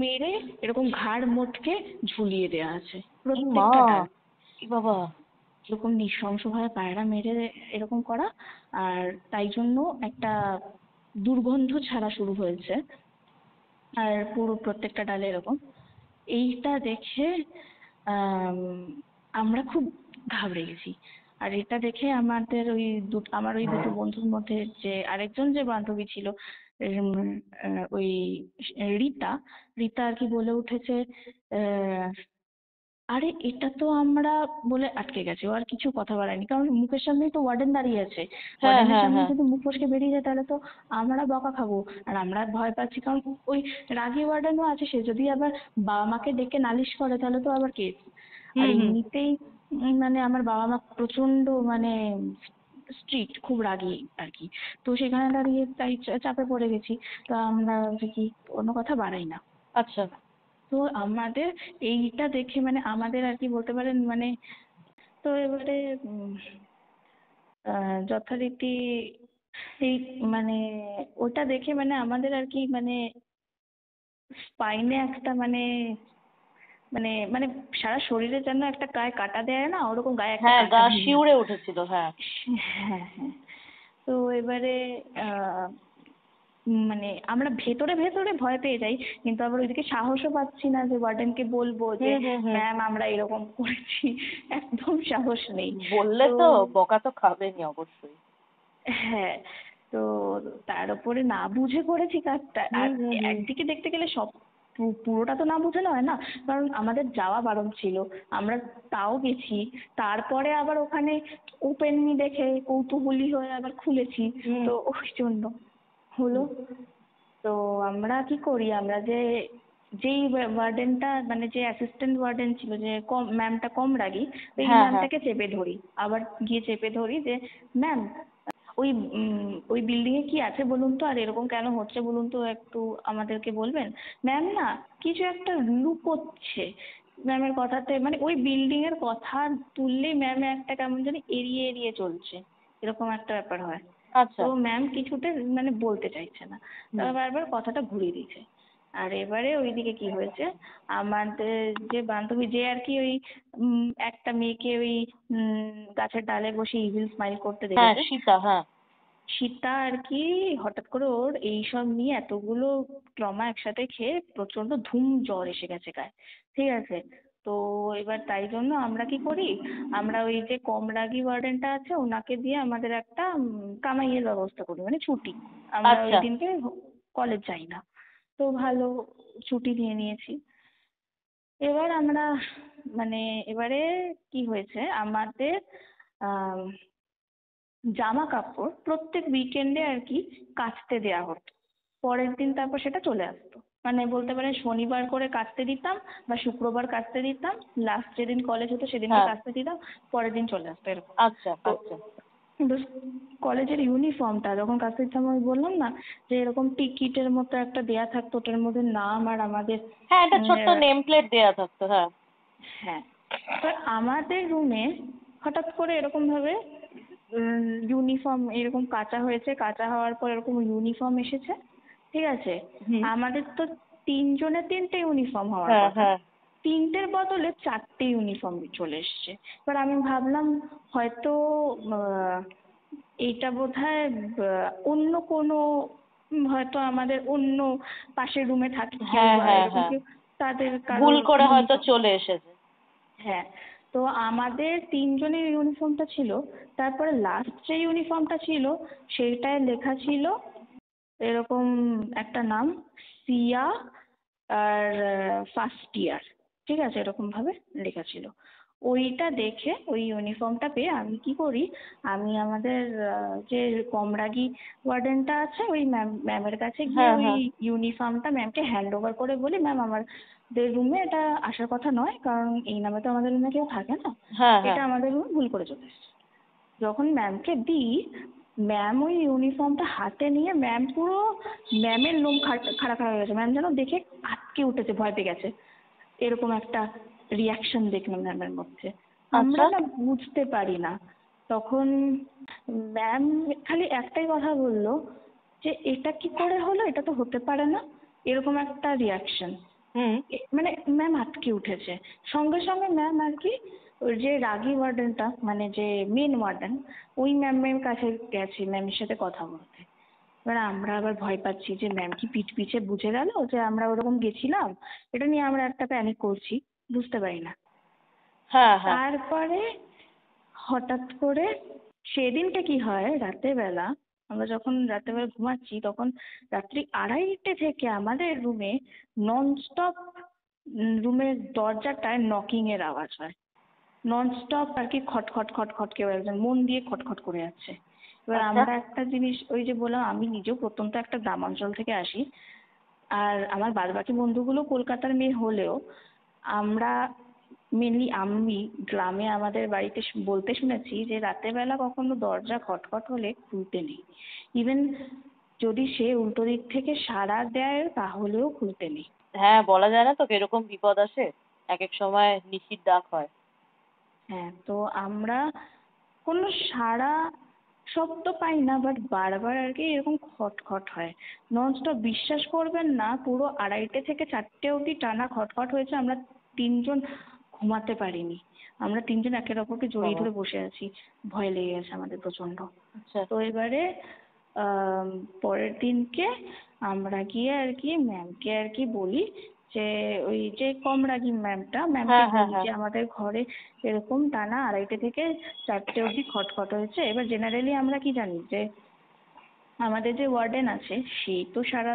মেরে এরকম ঘাড় মটকে ঝুলিয়ে দেওয়া আছে, ই মা, প্রত্যেকটা ডাল। ই বাবা। এরকম নৃশংসভাবে পায়রা মেরে এরকম করা, আর তাই জন্য একটা দুর্গন্ধ ছাড়া শুরু হয়েছে, আর পুরো প্রত্যেকটা ডালে এরকম। এইটা দেখে আম, আমরা খুব ঘাবড়ে গেছি। আর এটা দেখে আমাদের ওই আমার ওই দুটো বন্ধুর মধ্যে যে আরেকজন যে বান্ধবী ছিল, উম, ওই রীতা, রীতা আর কি বলে উঠেছে, আরে এটা তো আমরা, বলে আটকে গেছে, ও আর কিছু কথা বাড়ায়নি, কারণ মুখের সামনেই তো ওয়ার্ডেন দাঁড়িয়ে আছে। হ্যাঁ ওয়ার্ডেনের হ্যাঁ সামনে হ্যাঁ। যদি মুখ ফসকে বেরিয়ে যায় তাহলে তো আমরা বকা খাবো, আর আমরা ভয় পাচ্ছি, কারণ ওই রাগী ওয়ার্ডেনও আছে, সে যদি আবার বাবা মাকে ডেকে নালিশ করে তাহলে তো আবার কেস। আর হুম হুম। এমনিতেই মানে আমার বাবা মা প্রচন্ড মানে স্ট্রিক্ট, খুব রাগী আর কি। তো সেখানে দাঁড়িয়ে তাই চাপে পড়ে গেছি। তো আমরা হচ্ছে কি কোনো কথা বাড়াই না। আচ্ছা। তো আমাদের এইটা দেখে মানে আমাদের আর কি বলতে পারেন মানে, তো এবারে যথারীতি এই মানে ওটা দেখে মানে আমাদের আর কি মানে স্পাইনে একটা মানে মানে মানে সারা শরীরে যেন একটা গায়ে কাটা দেয় না, ওরকম গায়ে একটা হ্যাঁ, কাটা গা দিয়ে শিউরে উঠেছিল, হ্যাঁ। হ্যাঁ হ্যাঁ। তো এবারে আহ মানে আমরা ভেতরে ভেতরে ভয় পেয়ে যাই, কিন্তু আবার ওইদিকে সাহসও পাচ্ছি না যে ওয়ার্ডেনকে বলবো যে হুম হুম হুম। ম্যাম আমরা এরকম করেছি, একদম সাহস নেই। বললে তো তো বকা তো খাবেনি অবশ্যই। হ্যাঁ, তো তার উপরে না বুঝে করেছি কাজটা। হুম আর হুম হুম। একদিকে দেখতে গেলে সব পুরোটা তো না বুঝে নয় না, কারণ আমাদের যাওয়া বারণ ছিল, আমরা তাও গেছি। তারপরে আবার ওখানে ওপেনলি দেখে কৌতূহলী হয়ে আবার খুলেছি, হুম। তো ওই জন্য হলো। তো আমরা কি করি, আমরা যে যেই ওয়ার্ডেনটা মানে যে অ্যাসিস্ট্যান্ট ওয়ার্ডেন ছিল, যে কম ম্যামটা কম রাগী, ওই হ্যাঁ হ্যাঁ। ম্যামটাকে চেপে ধরি, আবার গিয়ে চেপে ধরি যে ম্যাম ওই ওই বিল্ডিং এ কি আছে বলুন তো, আর এরকম কেন হচ্ছে বলুন তো, একটু আমাদেরকে বলবেন। ম্যাম না কিছু একটা লুকোচ্ছে, ম্যামের কথাতে মানে ওই বিল্ডিং এর কথা তুললেই ম্যাম একটা কেমন জানি এড়িয়ে এড়িয়ে চলছে, এরকম একটা ব্যাপার হয়। আচ্ছা। তো ম্যাম কিছুতে মানে বলতে চাইছে না, হুম। তারপর বারবার কথাটা ঘুরিয়ে দিচ্ছে। আর এবারে ওইদিকে কি হয়েছে, আমাদের যে বান্ধবী যে আর কি ওই একটা মেয়েকে ওই গাছের ডালে বসে ইভিল স্মাইল করতে হ্যাঁ, দেখেছে, সীতা, হ্যাঁ। সীতা আর কি হঠাৎ করে ওর এইসব নিয়ে এতগুলো ট্রমা একসাথে খেয়ে প্রচন্ড ধুম জ্বর এসে গেছে গায়ে, ঠিক আছে। তো এবার তাই জন্য আমরা কি করি, আমরা ওই যে কম রাগী ওয়ার্ডেনটা আছে ওনাকে দিয়ে আমাদের একটা কামাইয়ের ব্যবস্থা করি, মানে ছুটি, আমরা ওই আচ্ছা। দিনকে কলেজ যাই না। তো ভালো, ছুটি নিয়ে নিয়েছি। এবার আমরা মানে এবারে কি হয়েছে আমাদের, আহ জামা কাপড় প্রত্যেক উইকেন্ডে আর কি কাচতে দেয়া হতো, পরের দিন তারপর সেটা চলে আসতো। মানে বলতে পারেন শনিবার করে কাচতে দিতাম বা শুক্রবার কাচতে দিতাম, লাস্ট যেদিন কলেজ হতো সেদিনকে হ্যাঁ। কাচতে দিতাম, পরের দিন চলে আসতো এরকম। আচ্ছা তো আচ্ছা। কিন্তু কলেজের ইউনিফর্মটা যখন কাচতে দিতাম, আমি বললাম না যে এরকম টিকিটের মতো একটা দেয়া থাকতো, ওটার মধ্যে নাম আর আমাদের হ্যাঁ, একটা ছোট্ট নেম প্লেট দেয়া থাকতো, হ্যাঁ। হ্যাঁ, এবার আমাদের রুমে হঠাৎ করে এরকম ভাবে ইউনিফর্ম এরকম কাচা হয়েছে, কাচা হওয়ার পর এরকম ইউনিফর্ম এসেছে, ঠিক আছে? হুম। আমাদের তো তিনজনের তিনটে ইউনিফর্ম হওয়ার হ্যাঁ, কথা, হ্যাঁ। তিনটের বদলে চারটে ইউনিফর্ম চলে এসছে। এবার আমি ভাবলাম হয়তো আহ, এইটা বোধহয় অন্য কোনো হয়তো আমাদের অন্য পাশের রুমে থাকে কেউ হ্যাঁ, বা হ্যাঁ, এরকম হ্যাঁ। কেউ, তাদের ভুল কারোর করে হয়তো ইউনিফর্ম। চলে এসেছে। হ্যাঁ, তো আমাদের তিনজনের ইউনিফর্মটা ছিল, তারপরে লাস্ট যে ইউনিফর্মটা ছিল সেইটায় লেখা ছিল এরকম একটা নাম, সিয়া আর ফার্স্ট ইয়ার, ঠিক আছে, এরকম ভাবে লেখা ছিল। ওইটা দেখে ওই ইউনিফর্মটা পেয়ে আমি কি করি, আমি আমাদের যে কমরাগী ওয়ার্ডেনটা আছে ওই ম্যামের কাছে গিয়ে হ্যাঁ, ওই হ্যাঁ। ইউনিফর্মটা ম্যামকে হ্যান্ড ওভার করে বলি, ম্যাম আমাদের রুমে এটা আসার কথা নয়, কারণ এই নামে তো আমাদের রুমে কেউ থাকে না, হ্যাঁ, এটা হ্যাঁ। আমাদের রুমে ভুল করে চলে এসেছে। যখন ম্যামকে দিই, ম্যাম ওই ইউনিফর্মটা হাতে নিয়ে ম্যাম পুরো, ম্যামের লোম খাড়া খাড়া হয়ে গেছে, ম্যাম যেন দেখে আটকে উঠেছে, ভয় পেয়ে গেছে, এরকম একটা রিয়াকশন দেখলাম ম্যামের মধ্যে। আমরা আচ্ছা। না বুঝতে পারি না তখন, ম্যাম খালি একটাই কথা বললো যে এটা কি করে হলো, এটা তো হতে পারে না, এরকম একটা রিয়াকশন। হুম। মানে ম্যাম আটকে উঠেছে, সঙ্গে সঙ্গে ম্যাম আর কি ওই যে রাগী ওয়ার্ডেনটা মানে যে মেন ওয়ার্ডেন, ওই ম্যামের কাছে গেছে ম্যামের সাথে কথা বলতে। এবার আমরা আবার ভয় পাচ্ছি যে ম্যাম কি পিঠ পিছে বুঝে গেল যে আমরা ওরকম গেছিলাম, এটা নিয়ে আমরা একটা প্যানিক করছি, বুঝতে পারি না। হ্যাঁ, হ্যাঁ। তারপরে হঠাৎ করে সেদিনকে কি হয়, রাতের বেলা আমরা যখন রাতের বেলা ঘুমাচ্ছি তখন রাত্রি 2:30 থেকে আমাদের রুমে ননস্টপ রুমের দরজাটায় নকিং এর আওয়াজ হয়, ননস্টপ আর কি, খটখট খটখট, কেউ একজন মন দিয়ে খটখট করে যাচ্ছে। এবার আচ্ছা। আমরা একটা জিনিস, ওই যে বললাম আমি নিজেও প্রত্যন্ত একটা গ্রামাঞ্চল থেকে আসি, আর আমার বাদবাকি বন্ধুগুলো কলকাতার মেয়ে হলেও আমরা মেনলি আমি গ্রামে আমাদের বাড়িতে বলতে শুনেছি যে রাতের বেলা কখনো দরজা খটখট হলে খুলতে নেই, ইভেন যদি সে উল্টো দিক থেকে সাড়া দেয় তাহলেও খুলতে নেই। হ্যাঁ, বলা যায় না তো কিরকম বিপদ আসে। এক এক সময় নিশির ডাক হয়। হ্যাঁ, তো আমরা কোনো সাড়া শব্দ পাই না, বাট বারবার আর কি এরকম খটখট হয় ননস্টপ। বিশ্বাস করবেন না, পুরো 2:30 থেকে 4টে অবধি টানা খটখট হয়েছে, আমরা তিনজন ঘুমাতে পারিনি, আমরা তিনজন একের অপরকে জড়িয়ে বাবা। ধরে বসে আছি, ভয় লেগে গেছে আমাদের প্রচন্ড। আচ্ছা। তো এবারে আম, পরের দিনকে আমরা গিয়ে আর কি ম্যামকে আর কি বলি যে ওই যে কমরাগী ম্যামকে হ্যাঁ, হ্যাঁ, বলি হ্যাঁ। যে আমাদের ঘরে এরকম টানা 2:30 থেকে 4টে অবধি খটখট হয়েছে। এবার জেনারেলি আমরা কি জানি যে আমাদের যে ওয়ার্ডেন আছে সেই তো সারা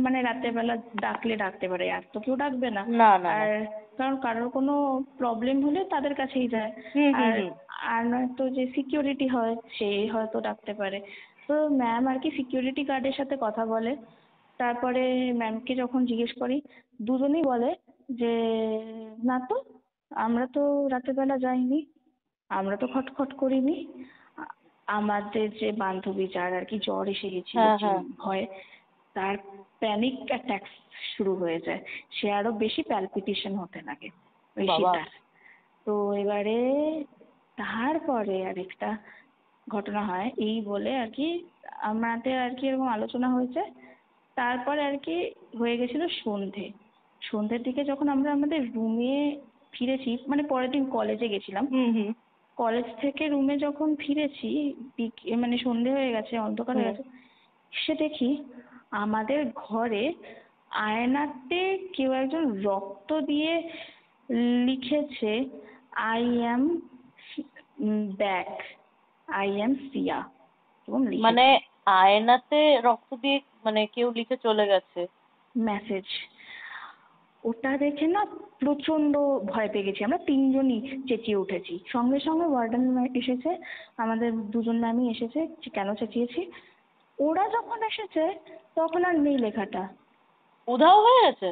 মানে রাতের বেলা ডাকলে ডাকতে পারে, আর তো কেউ ডাকবে না। না, না, না। আর কারণ কারোর কোনো প্রবলেম হলে তাদের কাছেই যায়। হুম, হুম, আর হুম। আর নয়তো যে সিকিউরিটি হয় সে হয়তো ডাকতে পারে। তো ম্যাম আর কি সিকিউরিটি গার্ডের সাথে কথা বলে, তারপরে ম্যামকে যখন জিজ্ঞেস করি দুজনেই বলে যে না তো, আমরা তো রাতের বেলা যাইনি, আমরা তো খটখট করিনি। আমাদের যে বান্ধবী যার আর কি জ্বর এসে গেছিল হ্যাঁ, হ্যাঁ। ভয়ে, তার প্যানিক অ্যাটাক শুরু হয়ে যায়, সে আরো বেশি প্যালপিটেশন হতে লাগে ওই বাবা। শীতার। তো এবারে তারপরে আরেকটা ঘটনা হয় এই বলে আর কি, আমাদের আর কি এরকম আলোচনা হয়েছে। তারপরে আর কি হয়ে গেছিল সন্ধে, সন্ধ্যের দিকে যখন আমরা আমাদের রুমে ফিরেছি, মানে পরের দিন কলেজে গেছিলাম, হুম, হুম, কলেজ থেকে রুমে যখন ফিরেছি মানে সন্ধে হয়ে গেছে, অন্ধকার হয়ে হুম। গেছে, সে দেখি আমাদের ঘরে আয়নাতে কেউ একজন রক্ত দিয়ে লিখেছে I am back, I am Siya, এবং মানে লিখেছে আয়নাতে রক্ত দিয়ে মানে কেউ লিখে চলে গেছে? মেসেজ। ওটা দেখে না প্রচন্ড ভয় পেয়ে গেছি, আমরা তিনজনই চেঁচিয়ে উঠেছি, সঙ্গে সঙ্গে ওয়ার্ডেন এসেছে, আমাদের দুজন ম্যামই এসেছে, যে কেন চেঁচিয়েছি। ওরা যখন এসেছে তখন আর নেই লেখাটা, উধাও হয়ে গেছে?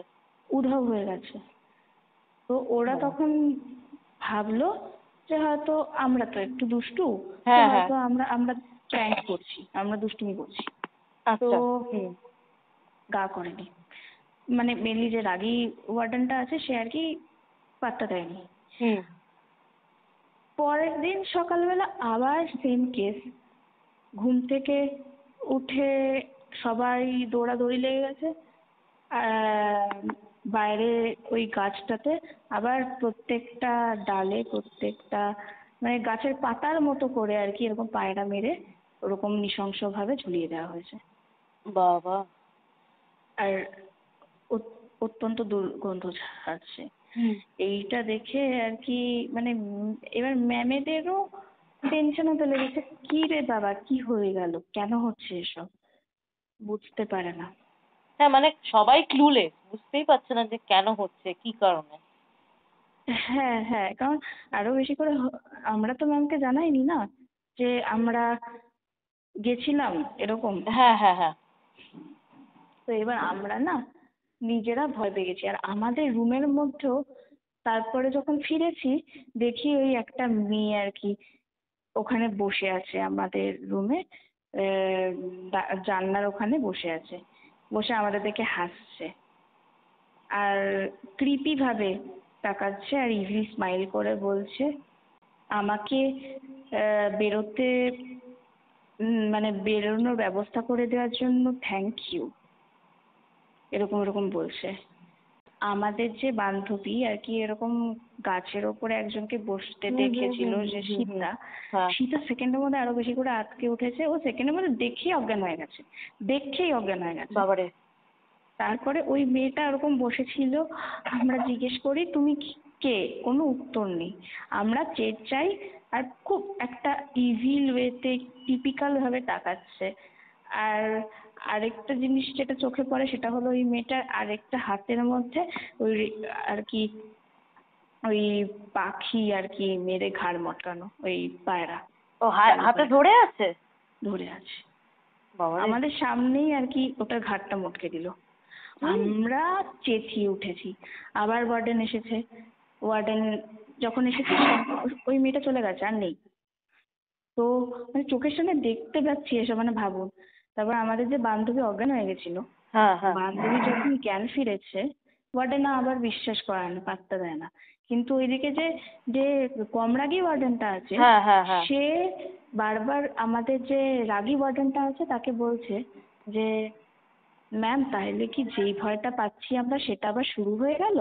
উধাও হয়ে গেছে। তো ওরা বাবা। তখন ভাবলো যে হয়তো আমরা তো একটু দুষ্টু, তো হ্যাঁ, হ্যাঁ। হয়তো আমরা আমরা প্র্যাঙ্ক করছি, আমরা দুষ্টুমি করছি। তো আচ্ছা। হুম। গা করেনি, মানে মেনলি যে রাগী ওয়ার্ডেনটা আছে সে আর কি পাত্তা দেয়নি। হুম। পরের দিন সকালবেলা আবার সেম কেস। ঘুম থেকে উঠে সবাই দৌড়াদৌড়ি লেগে গেছে। বাইরে ওই গাছটাতে আবার প্রত্যেকটা ডালে, প্রত্যেকটা মানে গাছের পাতার মতো করে আর কি এরকম পায়রা মেরে ওরকম নৃশংসভাবে ঝুলিয়ে দেওয়া হয়েছে। বাবা। আর অত্যন্ত দুর্গন্ধ ছাড়ছে। হুম। এইটা দেখে আর কি মানে এবার ম্যামেদেরও টেনশন হতে লেগেছে, কি রে বাবা কি হয়ে গেল, কেন হচ্ছে এসব, বুঝতে পারে না। হ্যাঁ, মানে সবাই ক্লুলেস, বুঝতেই পারছে না যে কেন হচ্ছে, কি কারণে। হ্যাঁ হ্যাঁ, কারণ আরো বেশি করে আমরা তো ম্যামকে জানাইনি না যে আমরা গেছিলাম এরকম। হ্যাঁ, হ্যাঁ, হ্যাঁ। তো এবার আমরা না নিজেরা ভয় পেয়ে গেছি। আর আমাদের রুমের মধ্যেও তারপরে যখন ফিরেছি দেখি ওই একটা মেয়ে আর কি ওখানে বসে আছে আমাদের রুমে, জানলার ওখানে বসে আছে, বসে আমাদের দেখে হাসছে আর ক্রিপি ভাবে তাকাচ্ছে আর ইভি স্মাইল করে বলছে আমাকে বেরোতে মানে বেরোনোর ব্যবস্থা করে দেওয়ার জন্য থ্যাংক ইউ, এরকম এরকম বলছে। আমাদের যে বান্ধবী আর কি এরকম গাছের ওপরে একজনকে বসতে হুম, হুম, দেখেছিল, হুম, যে হুম, হুম, হুম। সীতা, হ্যাঁ। সীতা সেকেন্ডের মধ্যে আরো বেশি করে আটকে উঠেছে। ও সেকেন্ডের মধ্যে দেখেই অজ্ঞান হয়ে গেছে, দেখেই অজ্ঞান হয়ে গেছে। বাবারে। তারপরে ওই মেয়েটা ওরকম বসেছিল, আমরা জিজ্ঞেস করি তুমি কে, কোনো উত্তর নেই। আমরা চেট চাই আর খুব একটা ইভিল ওয়েতে টিপিক্যাল ভাবে তাকাচ্ছে। আর আরেকটা জিনিস যেটা চোখে পড়ে সেটা হলো ওই মেয়েটার আরেকটা হাতের মধ্যে ওই আর কি ওই পাখি আর কি মেরে ঘাড় মটকানো ওই পায়রা, ও, কালো হাতে পায়রা ধরে আছে? ধরে আছে। বাবারে। আমাদের সামনেই আর কি ওটার ঘাড়টা মটকে দিল। হুম। আমরা চেঁচিয়ে উঠেছি। আবার ওয়ার্ডেন এসেছে। ওয়ার্ডেন যখন এসেছে ওই মেয়েটা চলে গেছে, আর নেই। তো মানে চোখের সামনে দেখতে পাচ্ছি এসব, মানে ভাবুন। তারপর আমাদের যে বান্ধবী অজ্ঞান হয়ে গেছিল, হ্যাঁ, হ্যাঁ। বান্ধবী যখন জ্ঞান ফিরেছে, ওয়ার্ডেন আবার বিশ্বাস করে না, পাত্তা দেয় না। কিন্তু ওইদিকে যে যে কম রাগী ওয়ার্ডেনটা আছে, হ্যাঁ, হ্যাঁ, হ্যাঁ। সে বারবার আমাদের যে রাগী ওয়ার্ডেনটা আছে তাকে বলছে যে ম্যাম তাহলে কি যেই ভয়টা পাচ্ছি আমরা সেটা আবার শুরু হয়ে গেল,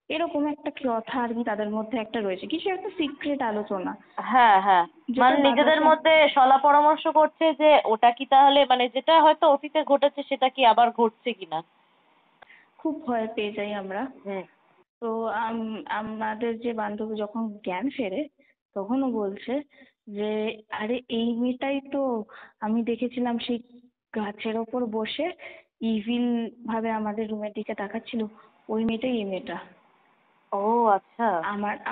এরকম একটা কথা আর কি তাদের মধ্যে একটা রয়েছে, কিছু একটা সিক্রেট আলোচনা, হ্যাঁ, হ্যাঁ। যেটা মানে নিজেদের বাতাসে মধ্যে শলা পরামর্শ করছে যে ওটা কি তাহলে, মানে যেটা হয়তো অতীতে ঘটেছে সেটা কি আবার ঘটছে কিনা। খুব ভয় পেয়ে যাই আমরা। হুম। তো আমাদের যে বান্ধবী যখন জ্ঞান ফেরে তখন ও বলছে যে আরে এই মেয়েটাই তো আমি দেখেছিলাম সেই গাছের ওপর বসে ইভিল ভাবে আমাদের রুমের দিকে তাকাচ্ছিল, ওই মেয়েটাই এই মেয়েটা। ও, আচ্ছা।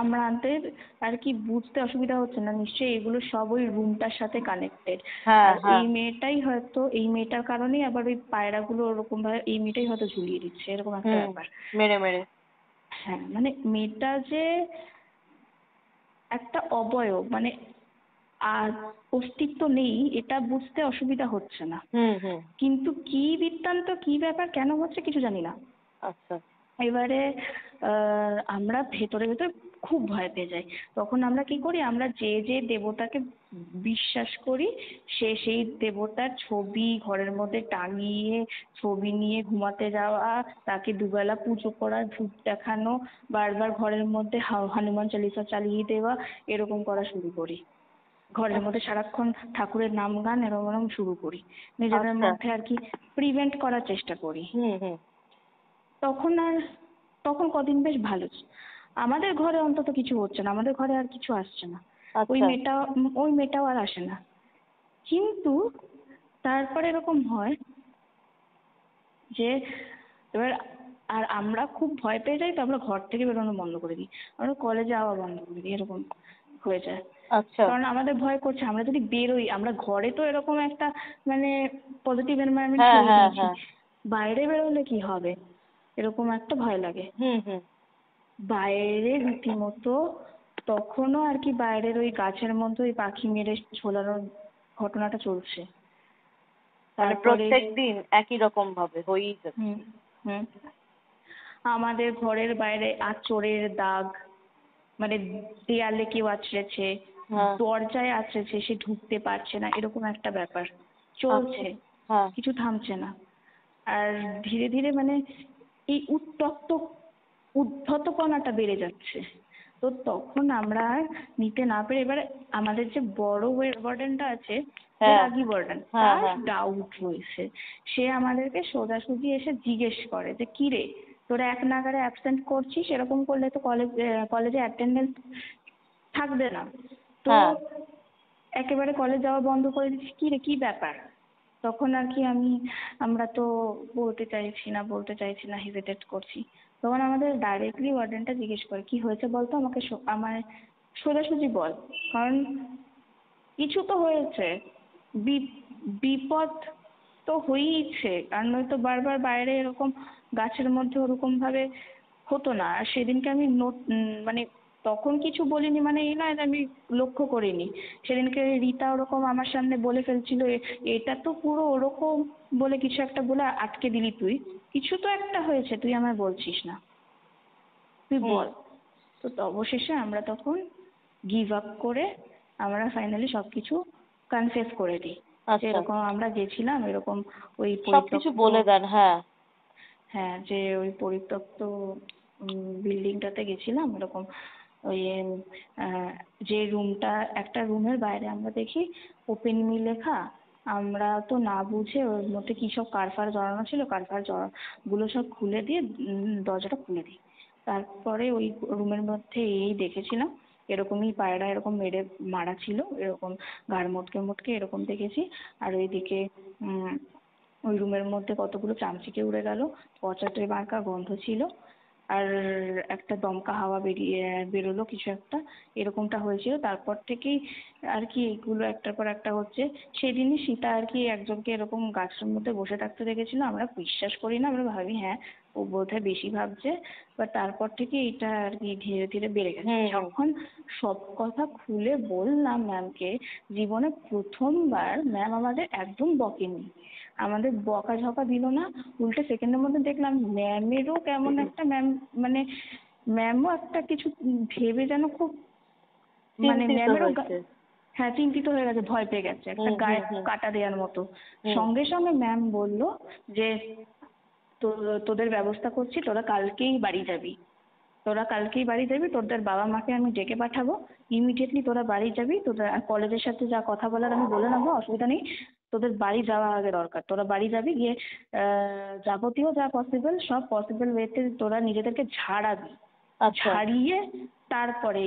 আমাদের আর কি বুঝতে অসুবিধা হচ্ছে না, নিশ্চয়ই এগুলো সব ওই রুমটার সাথে কানেক্টেড। হ্যাঁ, আর হ্যাঁ। এই মেয়েটাই হয়তো, এই মেয়েটার কারণেই আবার ওই পায়রাগুলো ওরকম ভাবে এই মেয়েটাই হয়তো ঝুলিয়ে দিচ্ছে, এরকম একটা হুম। ব্যাপার। মেরে মেরে। হ্যাঁ মানে মেয়েটা যে একটা অবয়ব, মানে আর অস্তিত্ব নেই এটা বুঝতে অসুবিধা হচ্ছে না, হুম, হুম। কিন্তু কি বৃত্তান্ত কি ব্যাপার কেন হচ্ছে কিছু জানি না। আচ্ছা। এবারে আমরা ভেতরে ভেতরে খুব ভয় পেয়ে যাই। তখন আমরা কি করি, আমরা যে যে দেবতাকে বিশ্বাস করি সে সেই দেবতার ছবি ঘরের মধ্যে টাঙিয়ে ছবি নিয়ে ঘুমাতে যাওয়া, তাকে দুবেলা পুজো করা, ধূপ দেখানো, বারবার ঘরের মধ্যে হনুমান চালিসা চালিয়ে দেওয়া, এরকম করা শুরু করি। ঘরের মধ্যে সারাক্ষণ ঠাকুরের নাম গান এরকম এরকম শুরু করি, নিজেদের আচ্ছা। মধ্যে আর কি প্রিভেন্ট করার চেষ্টা করি। হুম, হুম। তখন আর তখন কদিন বেশ ভালো ছিল। আমাদের ঘরে অন্তত কিছু হচ্ছে না, আমাদের ঘরে আর কিছু আসছে না। আচ্ছা। ওই মেয়েটাও আর আসে না। কিন্তু তারপরে এরকম হয় যে এবার আর আমরা খুব ভয় পেয়ে যাই, তো আমরা ঘর থেকে বেরোনো বন্ধ করে দিই, আমরা কলেজে যাওয়া বন্ধ করে দিই, এরকম হয়ে যায়। আচ্ছা। কারণ আমাদের ভয় করছে আমরা যদি বেরোই, আমরা ঘরে তো এরকম একটা মানে পজিটিভ এনভায়রনমেন্ট হ্যাঁ, ছড়িয়ে হ্যাঁ, দিয়েছি, হ্যাঁ। বাইরে বেরোলে কি হবে, এরকম একটা ভয় লাগে। হুম, হুম। বাইরে রীতিমতো তখনও আর কি বাইরের ওই গাছের মধ্যে ওই পাখি মেরে ঝোলানোর ঘটনাটা চলছে। মানে তারপরে প্রত্যেকদিন একই রকম ভাবে হয়েই যাচ্ছে। হুম হুম আমাদের ঘরের বাইরে আঁচড়ের দাগ, মানে দেয়ালে কেউ আছড়েছে, হ্যাঁ। দরজায় আছড়েছে, সে ঢুকতে পারছে না, এরকম একটা ব্যাপার আচ্ছা। চলছে, হ্যাঁ। কিছু থামছে না। আর ধীরে ধীরে মানে এই উত্তপ্ত উদ্ধতপনাটা বেড়ে যাচ্ছে। তো তখন আমরা আর নিতে না পেরে এবারে আমাদের যে বড় ওয়ার্ডেনটা আছে, যে হ্যাঁ। রাগী ওয়ার্ডেন, হ্যাঁ। তার হ্যাঁ। ডাউট রয়েছে। সে আমাদেরকে সোজাসুজি এসে জিজ্ঞেস করে যে কি রে, তোরা এক নাগাড়ে অ্যাবসেন্ট করছিস, এরকম করলে তো কলেজে অ্যাটেন্ডেন্স থাকবে না। তো হ্যাঁ। একেবারে কলেজ যাওয়া বন্ধ করে দিচ্ছিস, কি রে, কি ব্যাপার? তখন আর কি আমরা তো বলতে চাইছি না, হেজিটেট করছি। তখন আমাদের ডাইরেক্টলি ওয়ার্ডেনটা জিজ্ঞেস করে, কি হয়েছে বলতো, আমাকে আমায় সোজাসুজি বল, কারণ কিছু তো হয়েছে, বিপদ তো হয়েইছে, আর নয়তো বারবার বাইরে এরকম গাছের মধ্যে ওরকম ভাবে হতো না। আর সেদিনকে আমি মানে তখন কিছু বলিনি, মানে এই নয় যে আমি লক্ষ্য করিনি। সেদিনকে রীতা ওরকম আমার সামনে বলে ফেলছিল, এটা তো পুরো ওরকম বলে কিছু একটা বলে আটকে দিলি তুই, কিছু তো একটা হয়েছে, তুই আমায় বলছিস না, তুই হুম। বল। তো অবশেষে আমরা তখন গিভ আপ করে আমরা ফাইনালি সবকিছু কনফেস করে দিই, যে আচ্ছা। এরকম আমরা গেছিলাম, এরকম ওই সবকিছু পরিত্যক্ত, বলে দেন, হ্যাঁ। হ্যাঁ, যে ওই পরিত্যক্ত বিল্ডিংটাতে গেছিলাম, এরকম ওই আহ, যে রুমটা, একটা রুমের বাইরে আমরা দেখি ওপেনমি লেখা। আমরা তো না বুঝে ওর মধ্যে কি সব কারফার জড়ানো ছিল, গুলো সব খুলে দিয়ে দরজাটা খুলে দিই। তারপরে ওই রুমের মধ্যে এই দেখেছিলাম এরকমই পায়রা এরকম মারা ছিল, এরকম ঘাড় মটকে মটকে এরকম দেখেছি। আর ওইদিকে ওই রুমের মধ্যে কতগুলো চামচিকে উড়ে গেল, পচাতে মার্কা গন্ধ ছিল, আর একটা দমকা হাওয়া বেরোলো কিছু একটা, এরকমটা হয়েছিল। তারপর থেকেই আর কি এগুলো একটার পর একটা হচ্ছে। সেদিনই সীতা আর কি একজনকে এরকম গাছের মধ্যে বসে থাকতে দেখেছিল, আমরা বিশ্বাস করি না, আমরা ভাবি হ্যাঁ ও বোধহয় বেশি ভাবছে। বাট তারপর থেকে এটা আর কি ধীরে ধীরে বেড়ে গেছে। হুম। হুম। যখন সব কথা খুলে বললাম ম্যামকে, জীবনে প্রথমবার ম্যাম আমাদের একদম বকেনি, আমাদের বকাঝকা দিল না। উল্টে সেকেন্ডের মধ্যে দেখলাম ম্যামেরও কেমন একটা মানে ম্যামও একটা কিছু ভেবে যেন খুব, মানে চিন্তিত ম্যামেরও হয়েছে। হ্যাঁ চিন্তিত হয়ে গেছে, ভয় পেয়ে গেছে, একটা হুম। হুম। গায়ে হুম। কাটা দেওয়ার মতো। হুম। সঙ্গে সঙ্গে ম্যাম বলল যে তোদের ব্যবস্থা করছি, তোরা কালকেই বাড়ি যাবি, তোদের বাবা মাকে আমি ডেকে পাঠাবো, ইমিডিয়েটলি তোরা বাড়ি যাবি, তোদের কলেজের সাথে যা কথা বলার আমি বলে নেবো, অসুবিধা নেই। তোদের বাড়ি যাওয়া আগে দরকার, তোরা বাড়ি যাবি, গিয়ে যাবতীয় যা পসিবল সব পসিবল ওয়েতে তোরা নিজেদেরকে ঝাড়াবি, আচ্ছা। ঝাড়িয়ে তারপরে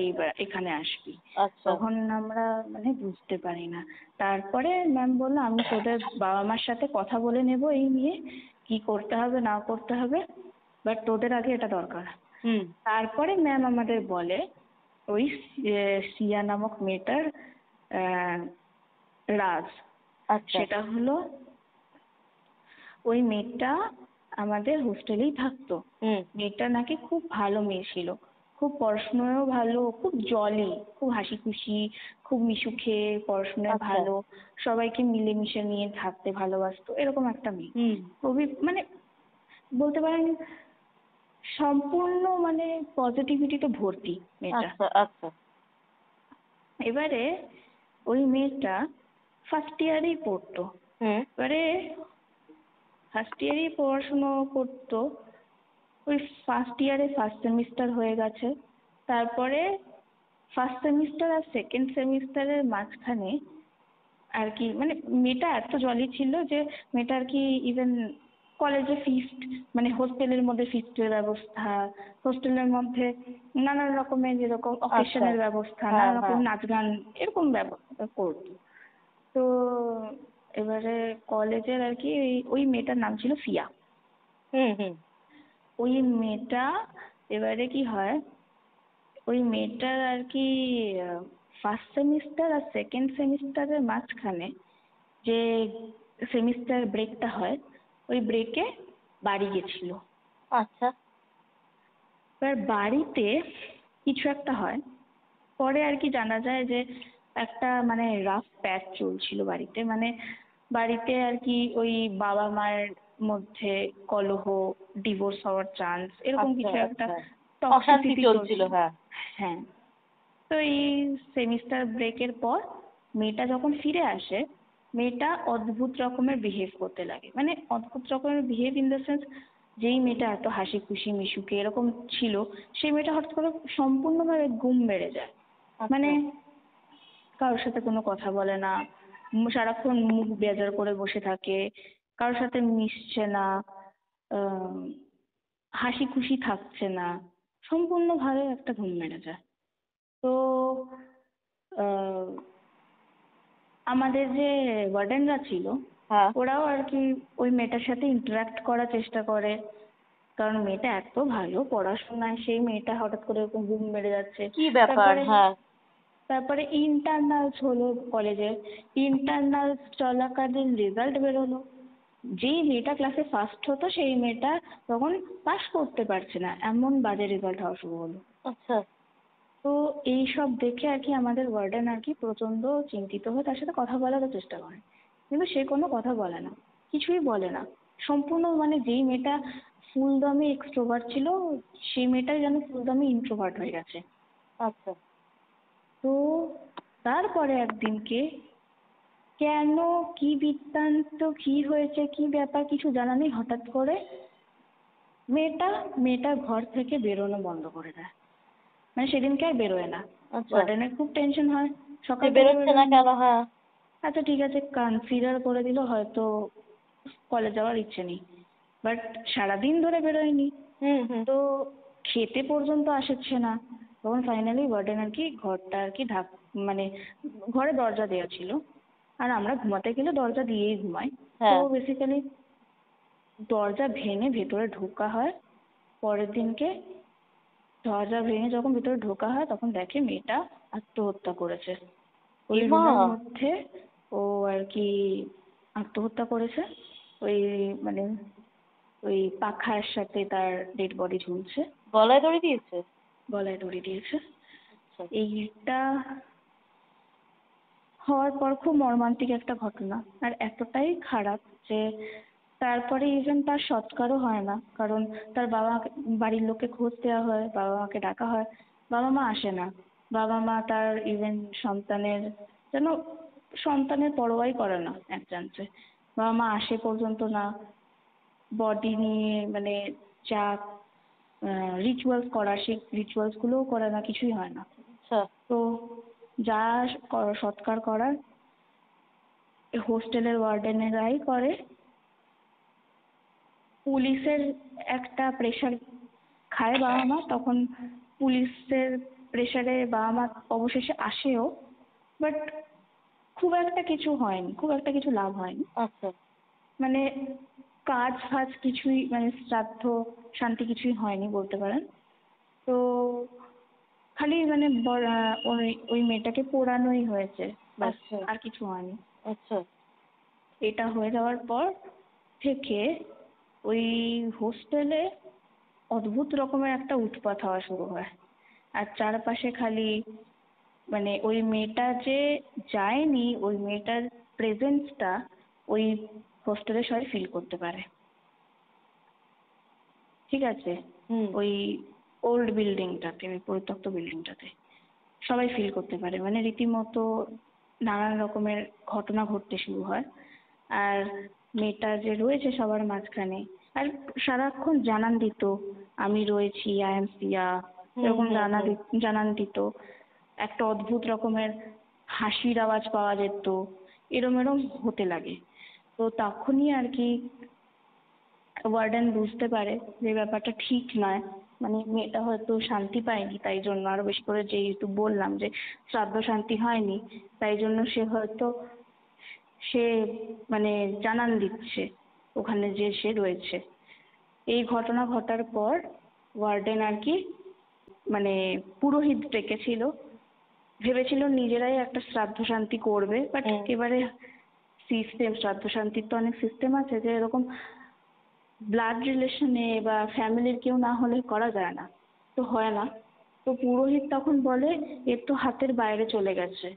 এখানে আসবি। আচ্ছা। তখন আমরা মানে বুঝতে পারি না। তারপরে ম্যাম বললো আমি তোদের বাবা মার সাথে কথা বলে নেব এই নিয়ে, কি করতে হবে না করতে হবে, বাট তোদের আগে এটা দরকার। হুম। তারপরে ম্যাম আমাদের বলে ওই সিয়া নামক মেয়েটার আহ, রাজ। আচ্ছা। সেটা হলো ওই মেয়েটা আমাদের হোস্টেলেই থাকতো। হুম। মেয়েটা নাকি খুব ভালো মেয়ে ছিল, খুব পড়াশোনায়ও ভালো, খুব জলি, খুব হাসি খুশি, খুব মিশুকে, পড়াশোনায় আচ্ছা। ভালো, সবাইকে মিলেমিশে নিয়ে থাকতে ভালোবাসতো, এরকম একটা মেয়ে। হুম। খুবই মানে বলতে পারেন সম্পূর্ণ মানে পজিটিভিটিতে ভর্তি মেয়েটা। আচ্ছা। আচ্ছা। এবারে ওই মেয়েটা ফার্স্ট ইয়ারেই পড়তো। হুম। এবারে ফার্স্ট ইয়ারেই পড়াশুনো করতো, ওই ফার্স্ট ইয়ারে ফার্স্ট সেমিস্টার হয়ে গেছে। তারপরে ফার্স্ট সেমিস্টার আর সেকেন্ড সেমিস্টারের মাঝখানে আর কি মানে মেয়েটা এত জলি ছিল যে মেয়েটা আর কি ইভেন কলেজে ফিস্ট, মানে হোস্টেলের মধ্যে ফিস্টের ব্যবস্থা, হোস্টেলের মধ্যে নানান রকমের যেরকম আচ্ছা। অকেশনের ব্যবস্থা, হ্যাঁ। নানান রকম হ্যাঁ। নাচ গান এরকম ব্যবস্থা করতো। তো এবারে কলেজের আর কি ওই মেয়েটার নাম ছিল ফিয়া। হুম। হুম। ওই মেয়েটা এবারে কি হয়, ওই মেয়েটার আর কি ফার্স্ট সেমিস্টার আর সেকেন্ড সেমিস্টারের মাঝখানে যে সেমিস্টার ব্রেকটা হয়, ওই ব্রেকে বাড়ি গেছিল। আচ্ছা। এবার বাড়িতে কিছু একটা হয়, পরে আর কি জানা যায় যে একটা মানে রাফ প্যাচ চলছিল বাড়িতে, মানে বাড়িতে আর কি ওই বাবা মায়ের মধ্যে কলহ, ডিভোর্স হওয়ার চান্স, এরকম আচ্ছা। কিছু একটা আচ্ছা। অশান্তি টক্সিসিটি চলছিল, চলছিল। হ্যাঁ। হ্যাঁ, তো এই সেমিস্টার ব্রেকের পর মেয়েটা যখন ফিরে আসে, মেয়েটা অদ্ভুত রকমের বিহেভ করতে লাগে। মানে অদ্ভুত রকমের বিহেভ ইন দ্য সেন্স, যেই মেয়েটা এত হাসি খুশি মিশুকে এরকম ছিল, সেই মেয়েটা হঠাৎ করে সম্পূর্ণভাবে গুম মেরে যায়। মানে আচ্ছা। কারোর সাথে কোনো কথা বলে না, সারাক্ষণ মুখ বেজার করে বসে থাকে, কারোর সাথে মিশছে না, আহ, হাসি খুশি থাকছে না, সম্পূর্ণভাবে একটা ঘুম মেরে যায়। তো আহ, আমাদের যে ওয়ার্ডেনরা ছিল, হ্যাঁ। ওরাও আর কি ওই মেয়েটার সাথে ইন্টারাক্ট করার চেষ্টা করে, কারণ মেয়েটা এত ভালো পড়াশোনায়, সেই মেয়েটা হঠাৎ করে এরকম ঘুম মেরে যাচ্ছে। কি ব্যাপার? তারপরে হ্যাঁ। তারপরে ইন্টারনালস হলো কলেজে, ইন্টারনালস চলাকালীন রেজাল্ট বেরোলো, যেই মেয়েটা ক্লাসে ফার্স্ট হতো সেই মেয়েটা তখন পাস করতে পারছে না, এমন বাজে রেজাল্ট হওয়া শুরু হলো। আচ্ছা। তো এই সব দেখে আর কি আমাদের ওয়ার্ডেন আর কি প্রচন্ড চিন্তিত হয়ে তার সাথে কথা বলারও চেষ্টা করে, কিন্তু সে কোনো কথা বলে না, কিছুই বলে না। সম্পূর্ণ মানে যেই মেয়েটা ফুলদমে এক্সট্রোভার্ট ছিল, সেই মেয়েটাই যেন ফুলদমে ইন্ট্রোভার্ট হয়ে গেছে। আচ্ছা। তো তারপরে একদিনকে কেন, কি বৃত্তান্ত, কি হয়েছে, কি ব্যাপার কিছু জানা নেই, হঠাৎ করে মেয়েটা মেয়েটা ঘর থেকে বেরোনো বন্ধ করে দেয়। মানে সেদিনকে আর বেরোয় না। আচ্ছা। ওয়ার্ডেনের খুব টেনশন হয়, সে সকাল থেকে বেরোচ্ছে না বেরোয়নি। কেন? হ্যাঁ। আচ্ছা ঠিক আছে, কনসিডার করে দিল হয়তো কলেজ যাওয়ার ইচ্ছে নেই, বাট সারাদিন ধরে বেরোয়নি, হুম হুম। তো খেতে পর্যন্ত আসছে না। তখন ফাইনালি ওয়ার্ডেন আর কি ঘরটা আর কি মানে ঘরে দরজা দেওয়া ছিল, আর আমরা ঘুমাতে গেলে দরজা দিয়েই ঘুমাই। তো হ্যাঁ। বেসিক্যালি দরজা ভেঙে ভেতরে ঢোকা হয়। পরের দিনকে দরজা ভেঙে যখন ভেতরে ঢোকা হয় তখন দেখে মেয়েটা আত্মহত্যা করেছে। ওই এমা। রুমের মধ্যে ও আর কি আত্মহত্যা করেছে। ওই মানে ওই পাখার সাথে তার ডেড বডি ঝুলছে, গলায় দড়ি দিয়েছে? গলায় দড়ি দিয়েছে। আচ্ছা। এইটা হওয়ার পর খুব মর্মান্তিক একটা ঘটনা, আর এতটাই খারাপ যে তারপরে ইভেন তার সৎকারও হয় না, কারণ তার বাড়ির লোককে খোঁজ দেওয়া হয়, বাবা মাকে ডাকা হয়, বাবা মা আসে না। বাবা মা তার ইভেন সন্তানের যেন সন্তানের পরোয়াই করে না এক চান্সে, বাবা মা আসে পর্যন্ত না, বডি নিয়ে মানে যা রিচুয়ালস করা সেই রিচুয়ালস গুলোও করে না, কিছুই হয় না। আচ্ছা। তো যা সৎকার করার হোস্টেলের ওয়ার্ডেনেরাই করে। পুলিশের একটা প্রেশার খায় বাবা মা, তখন পুলিশের প্রেশারে বাবা মা অবশেষে আসেও, বাট খুব একটা কিছু হয়নি, খুব একটা কিছু লাভ হয়নি। আচ্ছা। মানে কাজ ফাজ কিছুই, মানে শ্রাদ্ধ শান্তি কিছুই হয়নি বলতে পারেন। তো খালি মানে ওই ওই মেয়েটাকে পোড়ানোই হয়েছে, ব্যাস, আচ্ছা। আর কিছু হয়নি। আচ্ছা। এটা হয়ে যাওয়ার পর থেকে ওই হোস্টেলে অদ্ভুত রকমের একটা উৎপাত হওয়া শুরু হয়, আর চারপাশে খালি মানে ওই মেয়েটা যে যায়নি, ওই মেয়েটার প্রেজেন্সটা ওই হোস্টেলে সবাই ফিল করতে পারে। ঠিক আছে, হুম। ওই ওল্ড বিল্ডিংটাতে, ওই পরিত্যক্ত বিল্ডিংটাতে সবাই ফিল করতে পারে, মানে রীতিমতো নানান রকমের ঘটনা ঘটতে শুরু হয়। আর মেয়েটা যে রয়েছে সবার মাঝখানে, আর সারাক্ষণ জানান দিত আমি রয়েছি, আই এম সিয়া, হুম এরকম হুম হুম। জানান দিত। একটা অদ্ভুত রকমের হাসির আওয়াজ পাওয়া যেত, এরম এরম হতে লাগে। তো তখনই আর কি ওয়ার্ডেন বুঝতে পারে যে ব্যাপারটা ঠিক নয়, মানে মেয়েটা হয়তো শান্তি পায়নি, তাই জন্য আরো বেশি করে, যেহেতু বললাম যে শ্রাদ্ধ শান্তি হয়নি, তাই জন্য সে মানে জানান দিচ্ছে ওখানে যে সে রয়েছে। এই ঘটনা ঘটার পর ওয়ার্ডেন আর কি মানে পুরোহিত ডেকেছিল, ভেবেছিল নিজেরাই একটা শ্রাদ্ধ শান্তি করবে, বাট হুম। এবারে সিস্টেম, শ্রাদ্ধ শান্তির তো অনেক সিস্টেম আছে, যে এরকম ব্লাড রিলেশনে বা ফ্যামিলির কেউ না হলে করা যায় না, তো হয় না। তো পুরোহিত তখন বলে এর তো হাতের বাইরে চলে গেছে,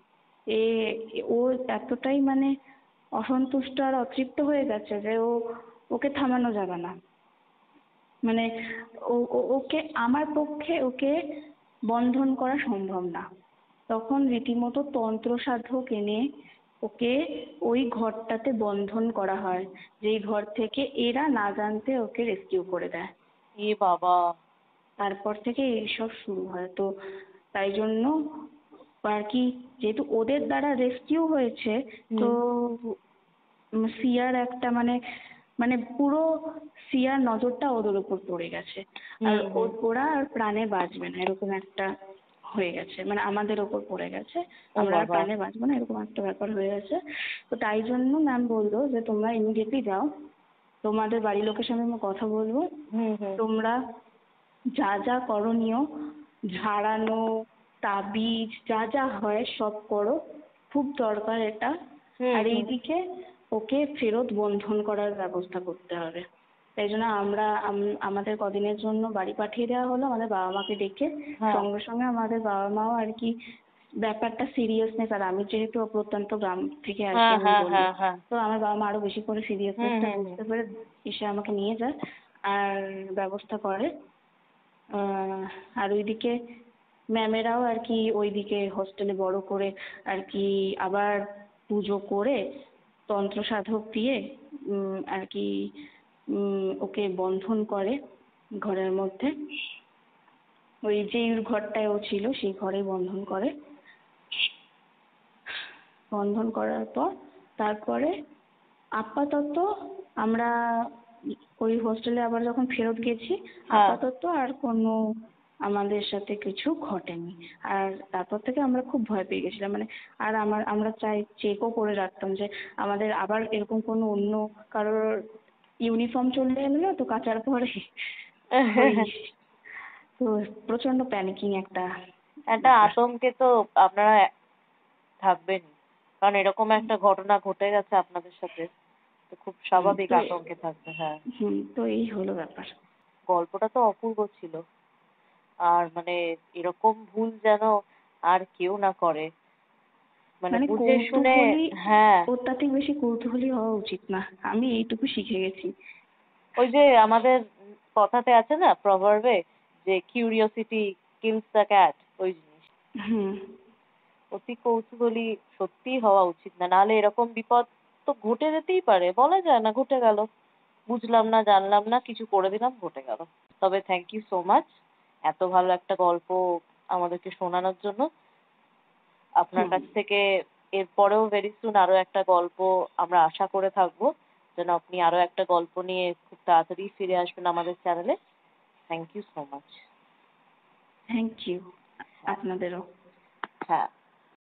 এ ও এতটাই মানে অসন্তুষ্ট আর অতৃপ্ত হয়ে গেছে যে ওকে থামানো যাবে না। মানে ওকে আমার পক্ষে ওকে বন্ধন করা সম্ভব না। তখন রীতিমতো তন্ত্র সাধক এনে ওকে ওই ঘরটাতে বন্ধন করা হয়, যেই ঘর থেকে এরা না জানতে ওকে রেস্কিউ করে দেয়। এ বাবা! তারপর থেকে এইসব শুরু হয়। তো তাই জন্য আর কি, যেহেতু ওদের দ্বারা রেস্কিউ হয়েছে, তো হুম সিয়ার একটা মানে মানে পুরো সিয়ার নজরটা ওদের উপর পড়ে গেছে। আর হুম হুম। ওরা আর প্রাণে বাঁচবে না এরকম একটা হয়ে গেছে, মানে আমাদের ওপর পড়ে গেছে, ও আমরা আর বাবা! প্রাণে বাঁচবো না এরকম একটা ব্যাপার হয়ে গেছে। তো তাই জন্য ম্যাম বললো যে তোমরা ইমিডিয়েটলি যাও, তোমাদের বাড়ির লোকের সঙ্গে আমি কথা বলবো, হুম হুম তোমরা যা যা করণীয়, ঝাড়ানো, তাবিজ, যা যা হয় সব করো, খুব দরকার এটা। হুম আর হুম। এইদিকে ওকে ফেরত বন্ধন করার ব্যবস্থা করতে হবে। তাই জন্য আমরা আমাদের কদিনের জন্য বাড়ি পাঠিয়ে দেওয়া হলো আমাদের বাবা মাকে ডেকে। হ্যাঁ সঙ্গে সঙ্গে আমাদের বাবা মাও আর কি ব্যাপারটা সিরিয়াসনেস, আর আমি যেহেতু প্রত্যন্ত গ্রাম থেকে আসি হ্যাঁ আমি হ্যাঁ বলবো, হ্যাঁ হ্যাঁ। তো আমার বাবা মা আরো বেশি করে হুম সিরিয়াসনেসটা হুম হুম। বুঝতে পেরে এসে আমাকে নিয়ে যায় আর ব্যবস্থা করে। আর ওইদিকে ম্যামেরাও আর কি ওইদিকে হোস্টেলে বড় করে আর কি আবার পুজো করে তন্ত্র সাধক দিয়ে আর কি ওকে বন্ধন করে ঘরের মধ্যে, ওই যেই ঘরটায় ও ছিল সেই ঘরে বন্ধন করে। বন্ধন করার পর তারপরে আপাতত আমরা ওই হোস্টেলে আবার যখন ফেরত গেছি, হ্যাঁ। আপাতত আর কোনো আমাদের সাথে কিছু ঘটেনি। আর তারপর থেকে আমরা খুব ভয় পেয়ে গেছিলাম, মানে আর আমরা চেকও করে রাখতাম যে আমাদের আবার এরকম কোনো অন্য কারোর ইউনিফর্ম চলে এলো না তো কাচার পরে ওই, তো প্রচন্ড প্যানিকিং একটা একটা ব্যাপার। আতঙ্কে তো আপনারা থাকবেনই, কারণ এরকম একটা ঘটনা ঘটে গেছে আপনাদের সাথে, তো খুব স্বাভাবিক তো আতঙ্কে থাকবে। হ্যাঁ। তো এই হলো ব্যাপার। গল্পটা তো অপূর্ব ছিল। আর মানে এরকম ভুল যেন আর কেউ না করে, মানে মানে বুঝে শুনে। কৌতূহলী, হ্যাঁ। অত্যাধিক বেশি কৌতূহলী হওয়া উচিত না, আমি এইটুকু শিখে গেছি। ওই যে আমাদের কথাতে আছে না, প্রভার্বে, যে কিউরিওসিটি কিলস দ্য ক্যাট, ওই জিনিস। হুম। অতি কৌতূহলী সত্যিই হওয়া উচিত না, নাহলে এরকম বিপদ তো ঘটে যেতেই পারে, বলা যায় না, ঘটে গেল, বুঝলাম না জানলাম না কিছু করে দিলাম, ঘটে গেল। তবে থ্যাংক ইউ সো মাচ এত ভালো একটা গল্প আমাদেরকে শোনানোর জন্য। আপনার হুম। কাছ থেকে এরপরেও ভেরি সুন আরো একটা গল্প আমরা আশা করে থাকবো, যেন আপনি আরো একটা গল্প নিয়ে খুব তাড়াতাড়ি ফিরে আসবেন আমাদের চ্যানেলে। Thank you so much. Thank you, আপনাদেরও। হ্যাঁ।